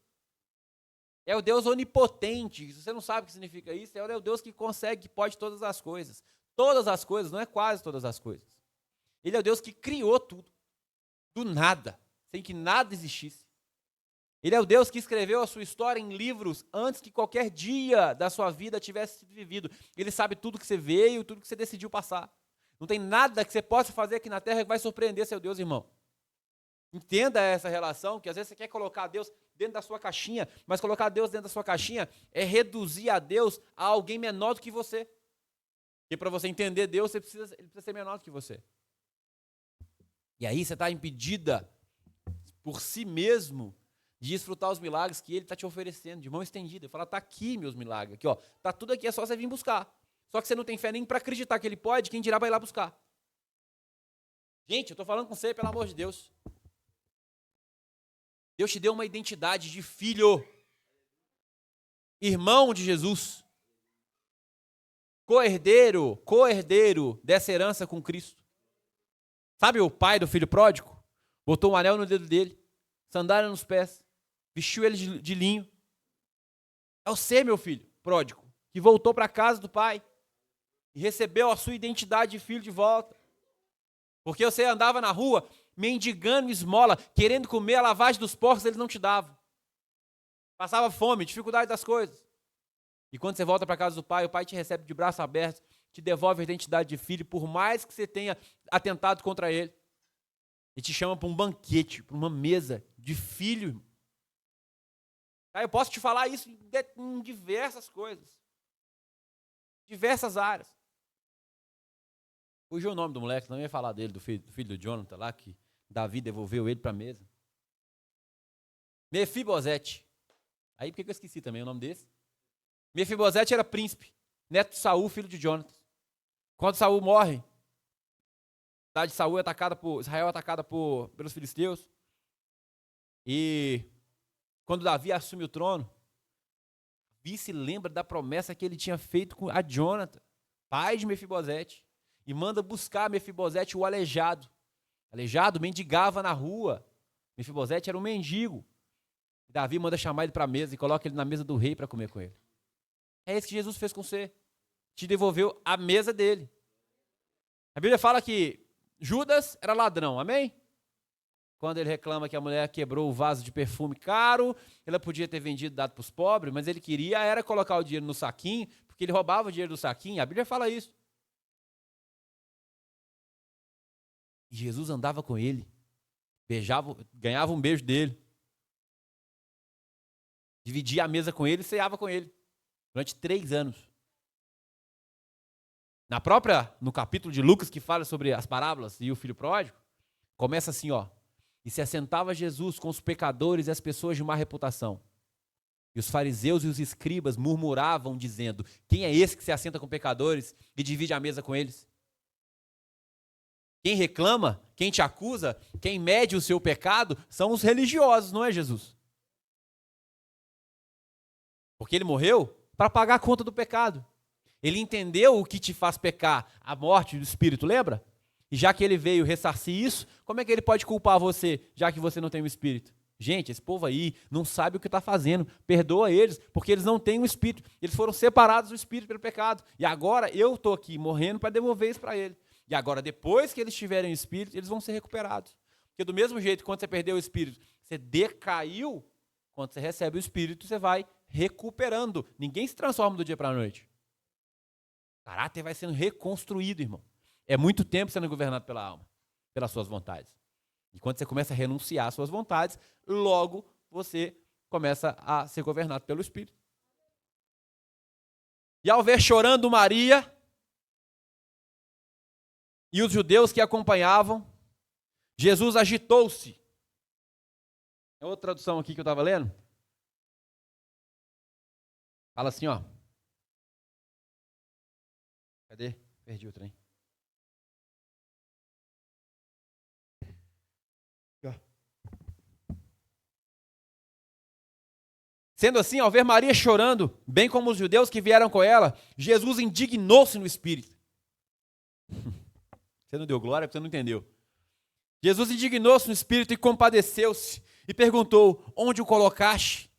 É o Deus onipotente. Se você não sabe o que significa isso, é o Deus que consegue, que pode todas as coisas. Todas as coisas, não é quase todas as coisas. Ele é o Deus que criou tudo, do nada, sem que nada existisse. Ele é o Deus que escreveu a sua história em livros antes que qualquer dia da sua vida tivesse sido vivido. Ele sabe tudo que você veio, tudo que você decidiu passar. Não tem nada que você possa fazer aqui na terra que vai surpreender seu Deus, irmão. Entenda essa relação, que às vezes você quer colocar Deus dentro da sua caixinha, mas colocar Deus dentro da sua caixinha é reduzir a Deus a alguém menor do que você. Porque para você entender Deus, ele precisa ser menor do que você. E aí você está impedida por si mesmo de desfrutar os milagres que ele está te oferecendo, de mão estendida. Ele fala, está aqui meus milagres, aqui, ó, está tudo aqui, é só você vir buscar. Só que você não tem fé nem para acreditar que ele pode, quem dirá vai lá buscar. Gente, eu estou falando com você, pelo amor de Deus. Deus te deu uma identidade de filho, irmão de Jesus, co-herdeiro dessa herança com Cristo. Sabe o pai do filho pródigo? Botou um anel no dedo dele, sandália nos pés, vestiu ele de linho. É você, meu filho pródigo, que voltou para a casa do pai e recebeu a sua identidade de filho de volta. Porque você andava na rua mendigando esmola, querendo comer a lavagem dos porcos, eles não te davam. Passava fome, dificuldade das coisas. E quando você volta para a casa do pai, o pai te recebe de braços abertos, te devolve a identidade de filho, por mais que você tenha atentado contra ele. E te chama para um banquete, para uma mesa de filho. Eu posso te falar isso em diversas coisas. Diversas áreas. Fugiu o nome do moleque, não ia falar dele, do filho do Jonathan lá, que Davi devolveu ele para a mesa. Mefibosete. Aí por que eu esqueci também o nome desse? Mefibosete era príncipe, neto de Saul, filho de Jonathan. Quando Saul morre, a cidade de Saul é atacada Israel é atacada pelos filisteus. E quando Davi assume o trono, Davi se lembra da promessa que ele tinha feito com a Jonathan, pai de Mefibosete, e manda buscar Mefibosete, o aleijado. Aleijado, mendigava na rua. Mefibosete era um mendigo. Davi manda chamar ele para a mesa e coloca ele na mesa do rei para comer com ele. É isso que Jesus fez com você. Te devolveu a mesa dele. A Bíblia fala que Judas era ladrão, amém? Quando ele reclama que a mulher quebrou o vaso de perfume caro, ela podia ter vendido, dado para os pobres, mas ele queria era colocar o dinheiro no saquinho, porque ele roubava o dinheiro do saquinho. A Bíblia fala isso. E Jesus andava com ele, beijava, ganhava um beijo dele, dividia a mesa com ele e ceava com ele, durante 3 anos. No capítulo de Lucas, que fala sobre as parábolas e o filho pródigo, começa assim, ó. E se assentava Jesus com os pecadores e as pessoas de má reputação. E os fariseus e os escribas murmuravam, dizendo: quem é esse que se assenta com pecadores e divide a mesa com eles? Quem reclama, quem te acusa, quem mede o seu pecado, são os religiosos, não é Jesus? Porque ele morreu para pagar a conta do pecado. Ele entendeu o que te faz pecar, a morte do espírito, lembra? E já que ele veio ressarcir isso, como é que ele pode culpar você, já que você não tem o espírito? Gente, esse povo aí não sabe o que está fazendo. Perdoa eles, porque eles não têm o espírito. Eles foram separados do espírito pelo pecado. E agora eu estou aqui morrendo para devolver isso para ele. E agora, depois que eles tiverem o espírito, eles vão ser recuperados. Porque do mesmo jeito, quando você perdeu o espírito, você decaiu, quando você recebe o espírito, você vai recuperando. Ninguém se transforma do dia para a noite. O caráter vai sendo reconstruído, irmão. É muito tempo sendo governado pela alma, pelas suas vontades. E quando você começa a renunciar às suas vontades, logo você começa a ser governado pelo Espírito. E ao ver chorando Maria e os judeus que acompanhavam, Jesus agitou-se. É outra tradução aqui que eu estava lendo. Fala assim, ó. Cadê? Perdi o trem. Sendo assim, ao ver Maria chorando, bem como os judeus que vieram com ela, Jesus indignou-se no espírito. Você não deu glória porque você não entendeu. Jesus indignou-se no espírito e compadeceu-se e perguntou: onde o colocaste?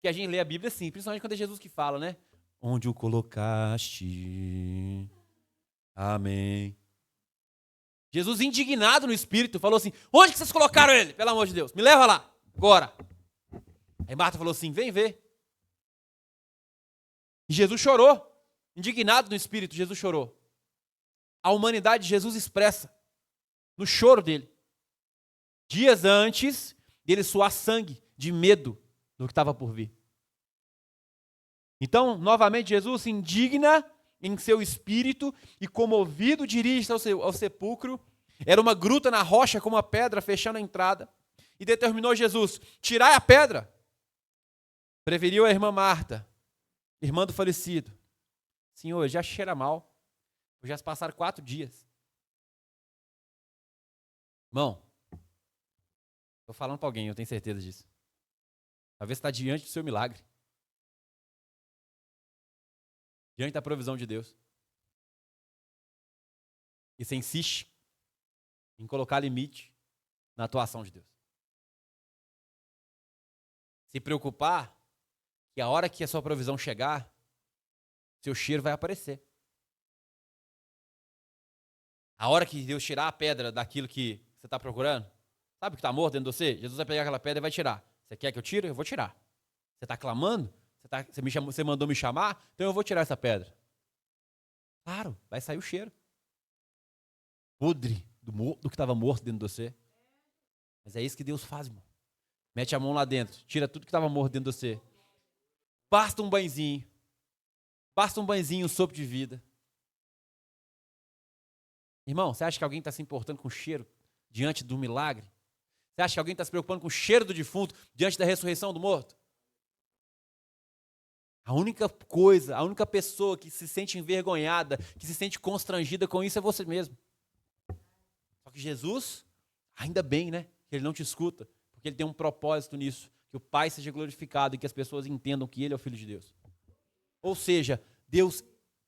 Que a gente lê a Bíblia assim, principalmente quando é Jesus que fala, né? Onde o colocaste? Amém. Jesus, indignado no espírito, falou assim: onde que vocês colocaram ele? Pelo amor de Deus, me leva lá, agora. Aí Marta falou assim: vem ver. E Jesus chorou, indignado no espírito, Jesus chorou. A humanidade de Jesus expressa no choro dele. Dias antes dele suar sangue de medo do que estava por vir. Então, novamente, Jesus se indigna em seu espírito e, comovido, dirige-se ao sepulcro. Era uma gruta na rocha com uma pedra fechando a entrada. E determinou Jesus: tirai a pedra. Preferiu a irmã Marta, irmã do falecido: Senhor, já cheira mal. Já se passaram 4 dias. Irmão, estou falando para alguém, eu tenho certeza disso. Talvez você está diante do seu milagre. Diante da provisão de Deus. E você insiste em colocar limite na atuação de Deus. Se preocupar que a hora que a sua provisão chegar, seu cheiro vai aparecer. A hora que Deus tirar a pedra daquilo que você está procurando, sabe o que está morto dentro de você? Jesus vai pegar aquela pedra e vai tirar. Você quer que eu tire? Eu vou tirar. Você está clamando? Você mandou me chamar? Então eu vou tirar essa pedra. Claro, vai sair o cheiro. Podre do que estava morto dentro de você. Mas é isso que Deus faz, irmão. Mete a mão lá dentro, tira tudo que estava morto dentro de você. Basta um banhozinho. Basta um banhozinho, um sopro de vida. Irmão, você acha que alguém está se importando com o cheiro diante do milagre? Você acha que alguém está se preocupando com o cheiro do defunto diante da ressurreição do morto? A única coisa, a única pessoa que se sente envergonhada, que se sente constrangida com isso é você mesmo. Só que Jesus, ainda bem, né? Que Ele não te escuta, porque Ele tem um propósito nisso, que o Pai seja glorificado e que as pessoas entendam que Ele é o Filho de Deus. Ou seja, Deus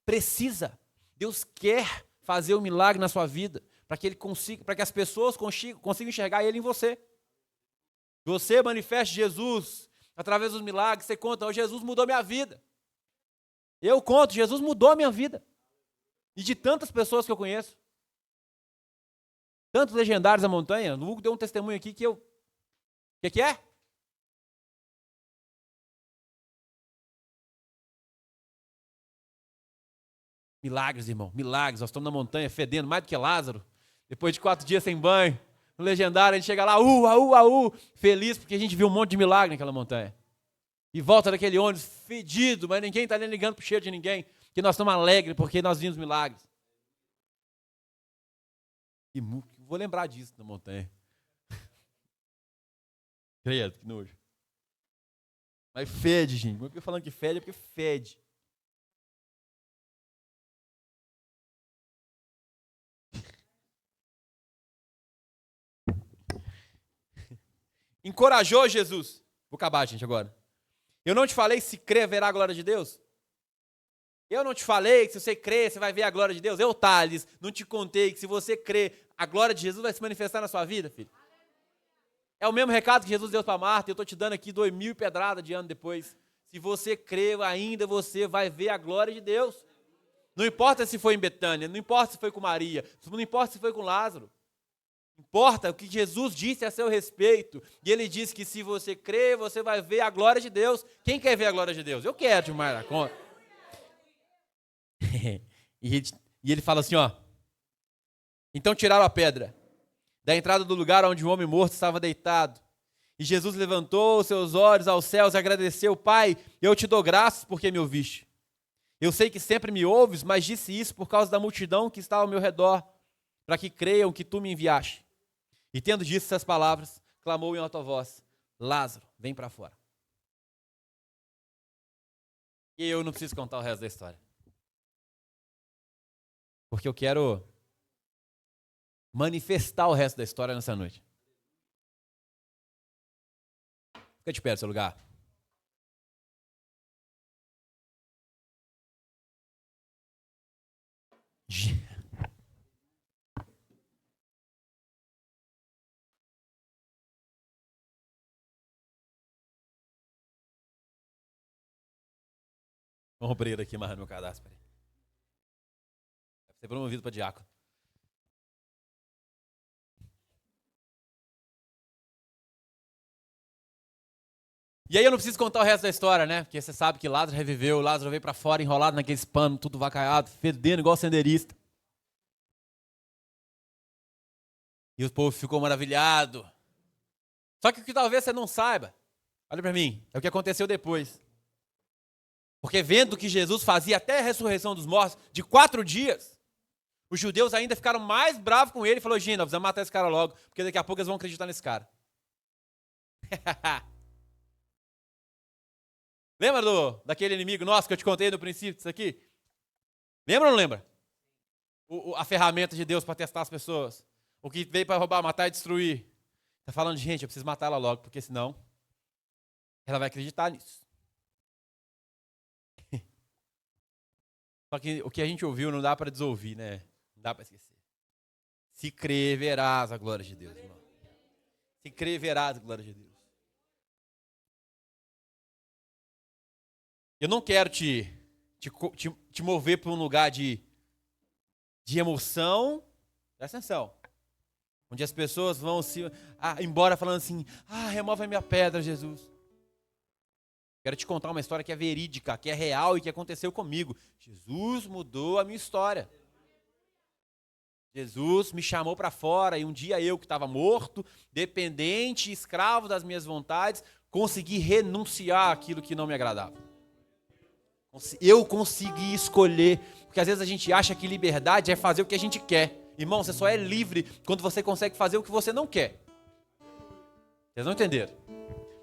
precisa, Deus quer fazer um milagre na sua vida, para que Ele consiga, para que as pessoas consigam enxergar Ele em você. Você manifeste Jesus através dos milagres, você conta, Jesus mudou minha vida. Eu conto, Jesus mudou a minha vida. E de tantas pessoas que eu conheço. Tantos legendários da montanha. O Hugo deu um testemunho aqui que eu... O que é? Milagres, irmão, milagres. Nós estamos na montanha fedendo mais do que Lázaro. Depois de 4 dias sem banho. No legendário, a gente chega lá, feliz porque a gente viu um monte de milagre naquela montanha. E volta daquele ônibus fedido, mas ninguém está nem ligando para o cheiro de ninguém. Que nós estamos alegres porque nós vimos milagres. E vou lembrar disso na montanha. Credo, que nojo. Mas fede, gente. Mas eu falando que fede é porque fede. Encorajou Jesus. Vou acabar, gente, agora. Eu não te falei que se crer, verá a glória de Deus? Eu não te falei que se você crer, você vai ver a glória de Deus? Eu, Thales, não te contei que se você crer, a glória de Jesus vai se manifestar na sua vida, filho? É o mesmo recado que Jesus deu para Marta, eu estou te dando aqui 2000 pedradas de ano depois. Se você crer ainda, você vai ver a glória de Deus. Não importa se foi em Betânia, não importa se foi com Maria, não importa se foi com Lázaro. Importa o que Jesus disse a seu respeito. E Ele disse que se você crer, você vai ver a glória de Deus. Quem quer ver a glória de Deus? Eu quero demais da conta. E ele fala assim, ó. Então tiraram a pedra da entrada do lugar onde o homem morto estava deitado. E Jesus levantou os seus olhos aos céus e agradeceu. Pai, eu te dou graças porque me ouviste. Eu sei que sempre me ouves, mas disse isso por causa da multidão que está ao meu redor, para que creiam que tu me enviaste. E tendo dito essas palavras, clamou em alta voz, Lázaro, vem para fora. E eu não preciso contar o resto da história. Porque eu quero manifestar o resto da história nessa noite. Fica de pé no seu lugar. Vamos abrir aqui mais no meu cadastro. Deve ser promovido para diácono. E aí eu não preciso contar o resto da história, né? Porque você sabe que Lázaro reviveu, Lázaro veio para fora enrolado naqueles panos, tudo vacaiado, fedendo igual senderista. E o povo ficou maravilhado. Só que o que talvez você não saiba, olha para mim, é o que aconteceu depois. Porque vendo que Jesus fazia até a ressurreição dos mortos de 4 dias, os judeus ainda ficaram mais bravos com ele e falaram, Gina, precisa matar esse cara logo, porque daqui a pouco eles vão acreditar nesse cara. Lembra daquele inimigo nosso que eu te contei no princípio disso aqui? Lembra ou não lembra? A ferramenta de Deus para testar as pessoas. O que veio para roubar, matar e destruir. Está falando, gente, eu preciso matar ela logo, porque senão ela vai acreditar nisso. Só que o que a gente ouviu não dá para desouvir, né? Não dá para esquecer. Se crer, verás a glória de Deus, irmão. Se crer, verás a glória de Deus. Eu não quero te mover para um lugar de emoção. Presta atenção. Onde as pessoas vão se embora falando assim, remove a minha pedra, Jesus. Quero te contar uma história que é verídica, que é real e que aconteceu comigo. Jesus mudou a minha história. Jesus me chamou para fora e um dia eu que estava morto, dependente, escravo das minhas vontades, consegui renunciar àquilo que não me agradava. Eu consegui escolher, porque às vezes a gente acha que liberdade é fazer o que a gente quer. Irmão, você só é livre quando você consegue fazer o que você não quer. Vocês não entenderam?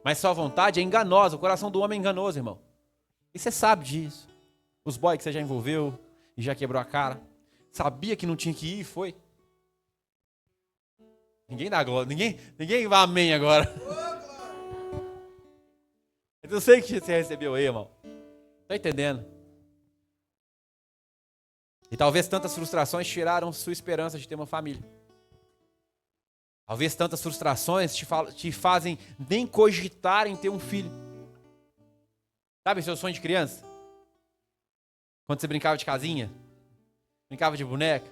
Mas sua vontade é enganosa, o coração do homem é enganoso, irmão. E você sabe disso. Os boys que você já envolveu e já quebrou a cara. Sabia que não tinha que ir e foi. Ninguém dá glória, ninguém vai amém agora. Eu sei que você recebeu aí, irmão. Tá entendendo? E talvez tantas frustrações tiraram sua esperança de ter uma família. Talvez tantas frustrações te fazem nem cogitar em ter um filho. Sabe seu sonho de criança? Quando você brincava de casinha? Brincava de boneca?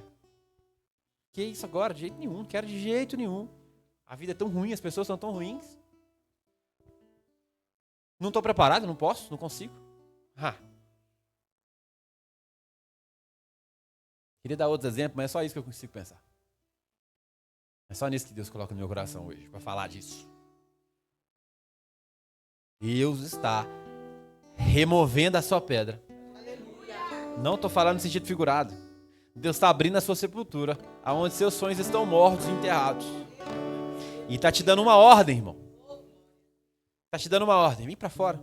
Que isso agora? De jeito nenhum, não quero de jeito nenhum. A vida é tão ruim, as pessoas são tão ruins. Não estou preparado, não posso, não consigo. Queria dar outros exemplos, mas é só isso que eu consigo pensar. É só nisso que Deus coloca no meu coração hoje, para falar disso. Deus está removendo a sua pedra. Não estou falando no sentido figurado. Deus está abrindo a sua sepultura, aonde seus sonhos estão mortos e enterrados. E está te dando uma ordem, irmão. Está te dando uma ordem. Vem para fora.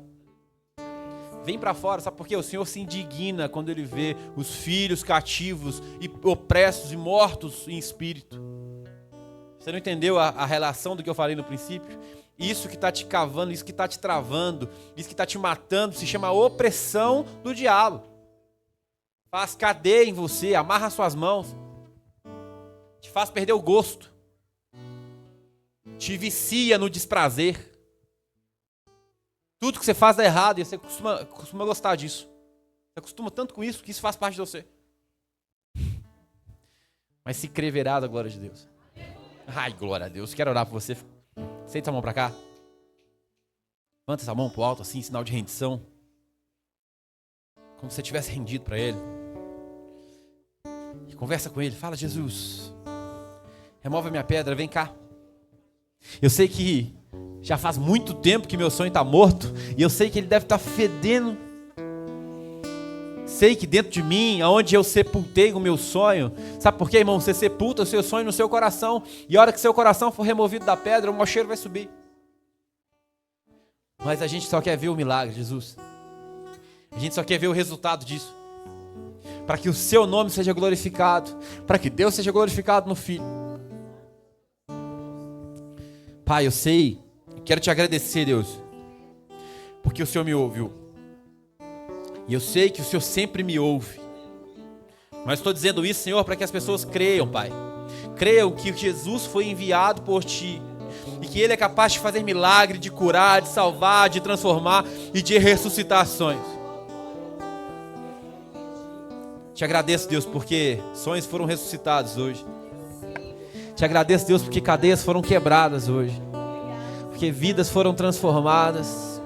Vem para fora, sabe por quê? O Senhor se indigna quando Ele vê os filhos cativos e opressos e mortos em espírito. Você não entendeu a relação do que eu falei no princípio? Isso que está te cavando, isso que está te travando, isso que está te matando, se chama opressão do diabo. Faz cadeia em você, amarra suas mãos, te faz perder o gosto, te vicia no desprazer. Tudo que você faz dá errado e você costuma gostar disso. Você acostuma tanto com isso que isso faz parte de você. Mas se crê, verá da glória de Deus. Ai, glória a Deus. Quero orar por você. Senta a mão para cá. Levanta essa mão pro alto assim, sinal de rendição. Como se você tivesse rendido para Ele. E conversa com Ele. Fala, Jesus, remove a minha pedra, vem cá. Eu sei que já faz muito tempo que meu sonho está morto. E eu sei que ele deve estar fedendo. Sei que dentro de mim, aonde eu sepultei o meu sonho. Sabe por quê, irmão? Você sepulta o seu sonho no seu coração. E a hora que seu coração for removido da pedra, o mau cheiro vai subir. Mas a gente só quer ver o milagre, Jesus. A gente só quer ver o resultado disso. Para que o seu nome seja glorificado. Para que Deus seja glorificado no Filho. Pai, eu sei, quero te agradecer, Deus, porque o Senhor me ouviu. E eu sei que o Senhor sempre me ouve. Mas estou dizendo isso, Senhor, para que as pessoas creiam, Pai. Creiam que Jesus foi enviado por Ti. E que Ele é capaz de fazer milagre, de curar, de salvar, de transformar e de ressuscitar sonhos. Te agradeço, Deus, porque sonhos foram ressuscitados hoje. Te agradeço, Deus, porque cadeias foram quebradas hoje. Porque vidas foram transformadas.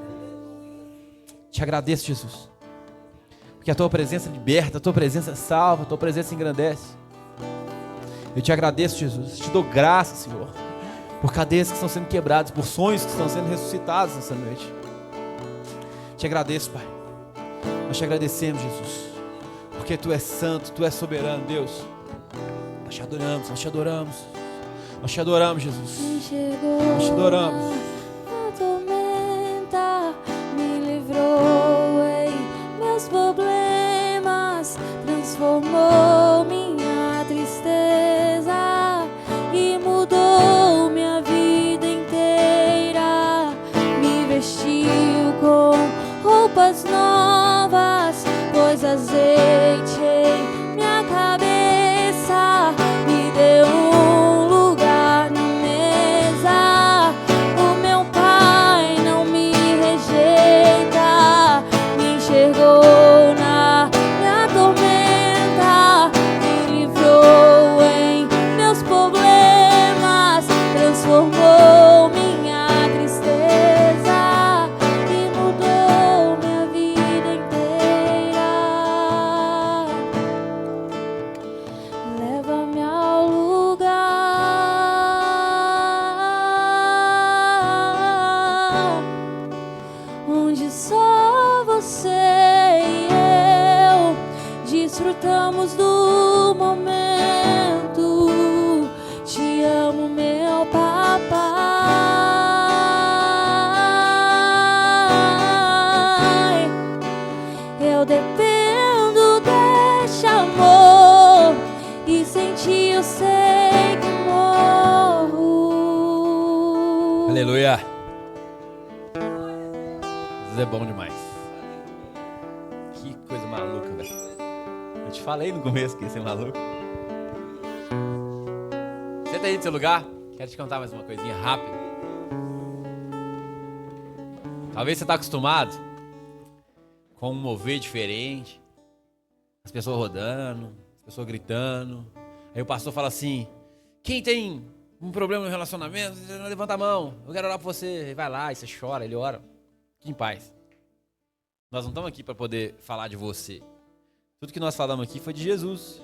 Te agradeço, Jesus. Porque a Tua presença liberta, a Tua presença salva, a Tua presença engrandece. Eu te agradeço, Jesus. Te dou graça, Senhor, por cadeias que estão sendo quebradas, por sonhos que estão sendo ressuscitados nessa noite. Te agradeço, Pai. Nós te agradecemos, Jesus, porque Tu és santo, Tu és soberano, Deus. Nós te adoramos, nós te adoramos. Nós te adoramos, Jesus. Nós te adoramos. A tormenta me livrou em meus problemas, transformou minha tristeza e mudou minha vida inteira. Me vestiu com roupas novas, pôs azeite em minha cabeça, me deu um lugar na mesa. O meu Pai não me rejeita, me enxergou na minha tormenta, me livrou em meus problemas, transformou minha tristeza e mudou minha vida inteira. sem ti eu sei que morro. Aleluia. Jesus é bom demais. Que coisa maluca, velho. Eu te falei no começo que ia ser maluco. Senta aí no seu lugar. Quero te contar mais uma coisinha rápida. Talvez você está acostumado com um mover diferente. As pessoas rodando, as pessoas gritando. Aí o pastor fala assim: quem tem um problema no relacionamento, levanta a mão, eu quero orar por você. Ele vai lá e você chora, ele ora. Fique em paz. Nós não estamos aqui para poder falar de você. Tudo que nós falamos aqui foi de Jesus.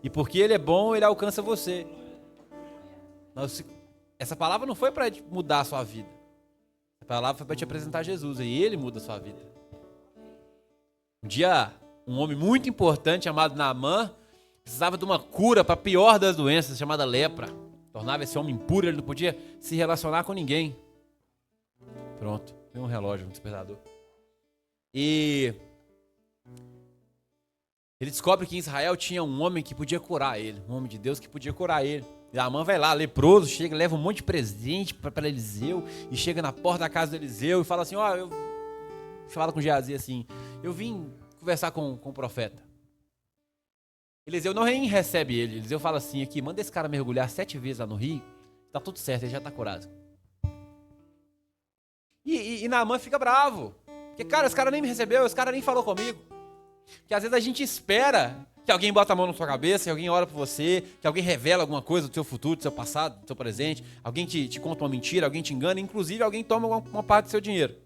E porque Ele é bom, Ele alcança você. Essa palavra não foi para mudar a sua vida. Essa palavra foi para te apresentar Jesus. E Ele muda a sua vida. Um dia, um homem muito importante chamado Naamã precisava de uma cura para a pior das doenças, chamada lepra. Tornava esse homem impuro, ele não podia se relacionar com ninguém. Pronto, tem um relógio, um despertador. E ele descobre que em Israel tinha um homem que podia curar ele, um homem de Deus que podia curar ele. E Naamã vai lá, leproso, chega, leva um monte de presente para Eliseu e chega na porta da casa do Eliseu e fala assim: fala com Geazi assim: eu vim conversar com o profeta. Eliseu não recebe ele. Eliseu fala assim: aqui, manda esse cara mergulhar 7 vezes lá no rio, tá tudo certo, ele já tá curado. E Naamã fica bravo. Porque, cara, esse cara nem me recebeu, esse cara nem falou comigo. Porque às vezes a gente espera que alguém bota a mão na sua cabeça, que alguém ora por você, que alguém revela alguma coisa do seu futuro, do seu passado, do seu presente, alguém te conta uma mentira, alguém te engana, inclusive alguém toma uma parte do seu dinheiro.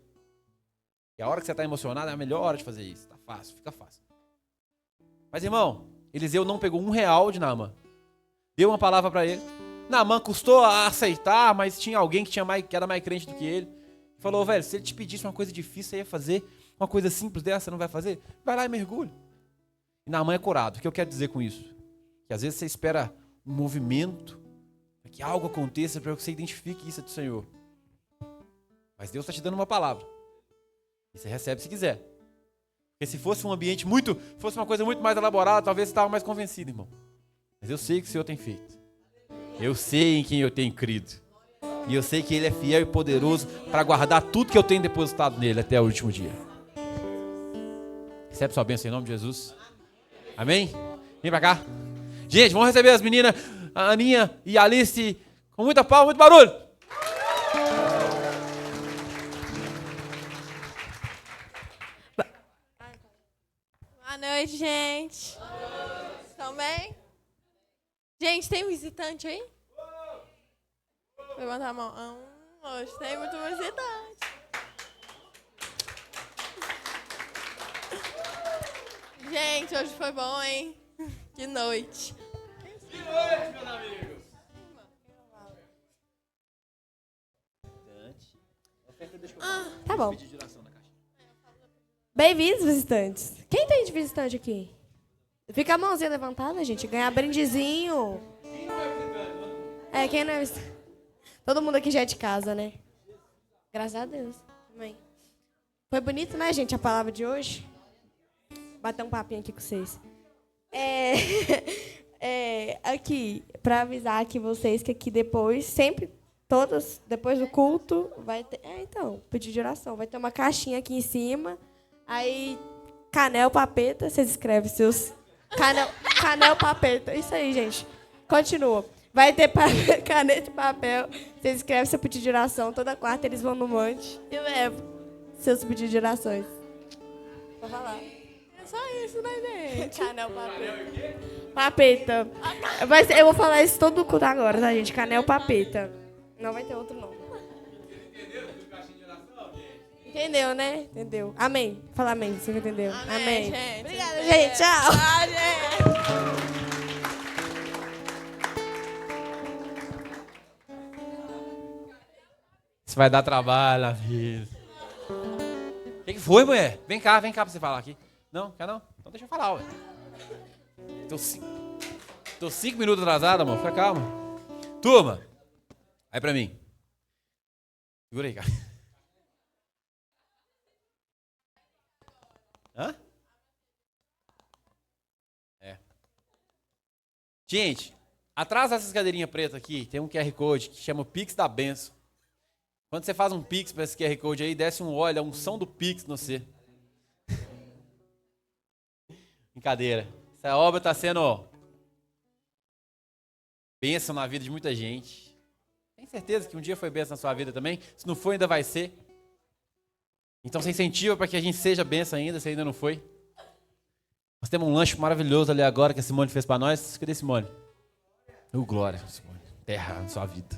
E a hora que você está emocionado é a melhor hora de fazer isso. Tá fácil, fica fácil. Mas, irmão, Eliseu não pegou R$1 de Naamã. Deu uma palavra para ele. Naamã custou a aceitar, mas tinha alguém que era mais crente do que ele. Falou: velho, se ele te pedisse uma coisa difícil, você ia fazer. Uma coisa simples dessa, você não vai fazer? Vai lá e mergulha. E Naamã é curado. O que eu quero dizer com isso? Que às vezes você espera um movimento, para que algo aconteça, para que você identifique isso do Senhor. Mas Deus está te dando uma palavra. E você recebe se quiser. Porque se fosse um ambiente fosse uma coisa muito mais elaborada, talvez você estava mais convencido, irmão. Mas eu sei que o Senhor tem feito. Eu sei em quem eu tenho crido. E eu sei que Ele é fiel e poderoso para guardar tudo que eu tenho depositado nele até o último dia. Recebe sua bênção em nome de Jesus. Amém? Vem pra cá. Gente, vamos receber as meninas, a Aninha e a Alice, com muita palma, muito barulho. Boa noite, gente. Estão bem? Gente, tem visitante aí? Levanta a mão. Hoje tem muito visitante. Gente, hoje foi bom, hein? Que noite. Que noite, meus amigos. Tá bom. Bem-vindos, visitantes. Quem tem de visitante aqui? Fica a mãozinha levantada, gente. Ganhar brindezinho. Quem não é visitante? Todo mundo aqui já é de casa, né? Graças a Deus. Amém. Foi bonito, né, gente, a palavra de hoje? Bater um papinho aqui com vocês. Aqui, para avisar aqui vocês que aqui depois, sempre, todas, depois do culto, vai ter... pedido de oração. Vai ter uma caixinha aqui em cima. Aí, Canel Papeta, vocês escrevem seus... Canel Papeta. Isso aí, gente. Continua. Vai ter caneta e papel. Vocês escrevem seu pedido de oração. Toda quarta eles vão no monte e levam seus pedidos de orações. Vou falar. É só isso, né, gente? Canel Papeta. Papeta. Eu vou falar isso todo culto agora, tá, gente? Canel Papeta. Não vai ter outro nome. Entendeu, né? Entendeu. Amém. Fala amém, você entendeu. Amém. Gente. Obrigada, gente. Tchau. Tchau, gente. Isso vai dar trabalho na vida. O que foi, mulher? Vem cá pra você falar aqui. Não, quer não? Então deixa eu falar, ué. Tô 5 minutos atrasado, amor. Fica calma. Turma, aí pra mim. Segura aí, cara. Hã? Gente, atrás dessas cadeirinhas pretas aqui, tem um QR Code que chama o Pix da Benção. Quando você faz um Pix para esse QR Code aí, desce um óleo, a unção do Pix no você. Brincadeira. Essa obra está sendo bênção na vida de muita gente. Tem certeza que um dia foi bênção na sua vida também? Se não foi, ainda vai ser. Então você incentiva para que a gente seja bênção ainda, se ainda não foi. Nós temos um lanche maravilhoso ali agora que a Simone fez para nós. Cadê Simone? Glória, Simone. Terra na sua vida.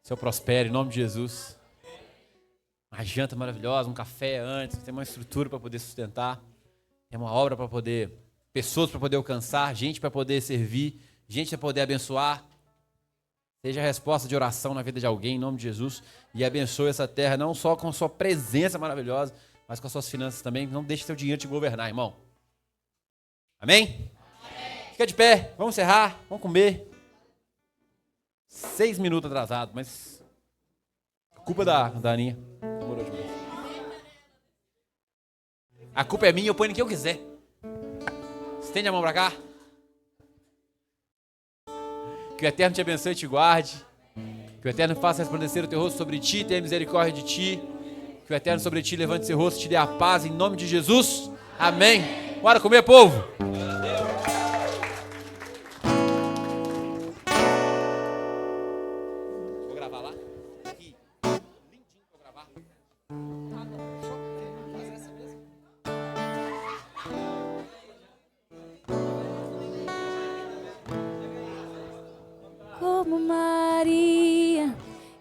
Senhor prospere, em nome de Jesus. Uma janta maravilhosa, um café antes. Tem uma estrutura para poder sustentar. Tem uma obra para poder... Pessoas para poder alcançar. Gente para poder servir. Gente para poder abençoar. Seja a resposta de oração na vida de alguém, em nome de Jesus. E abençoe essa terra, não só com sua presença maravilhosa, mas com as suas finanças também. Não deixe seu dinheiro te governar, irmão. Amém? Amém. Fica de pé, vamos encerrar, vamos comer. 6 minutos atrasado, mas... culpa da Aninha. Demorou demais. A culpa é minha, eu ponho no que eu quiser. Estende a mão pra cá. Que o Eterno te abençoe e te guarde. Que o Eterno faça resplandecer o teu rosto sobre ti, tenha misericórdia de ti. Que o Eterno sobre ti levante seu rosto e te dê a paz em nome de Jesus. Amém. Bora comer, povo. Vou gravar lá. Aqui. Lindinho pra gravar. Como Maria,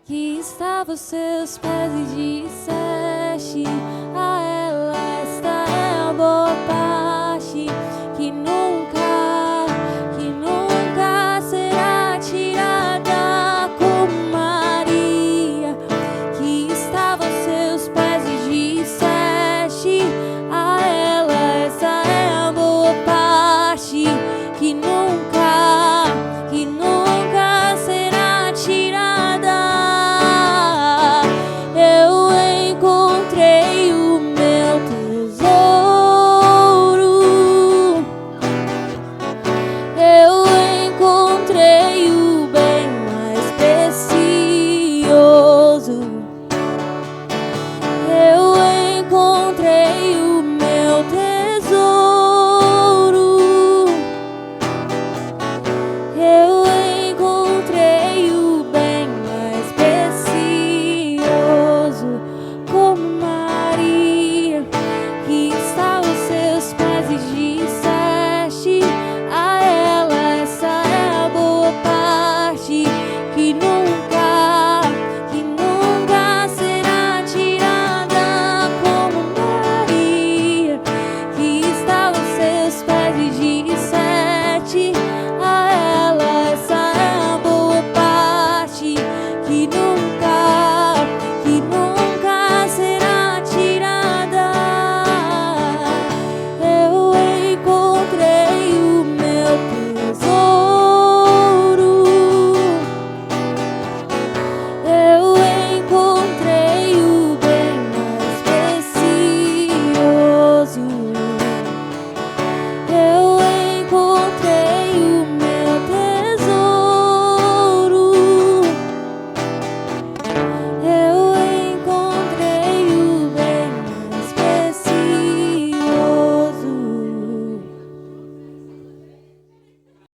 que estava aos seus pés e disseste: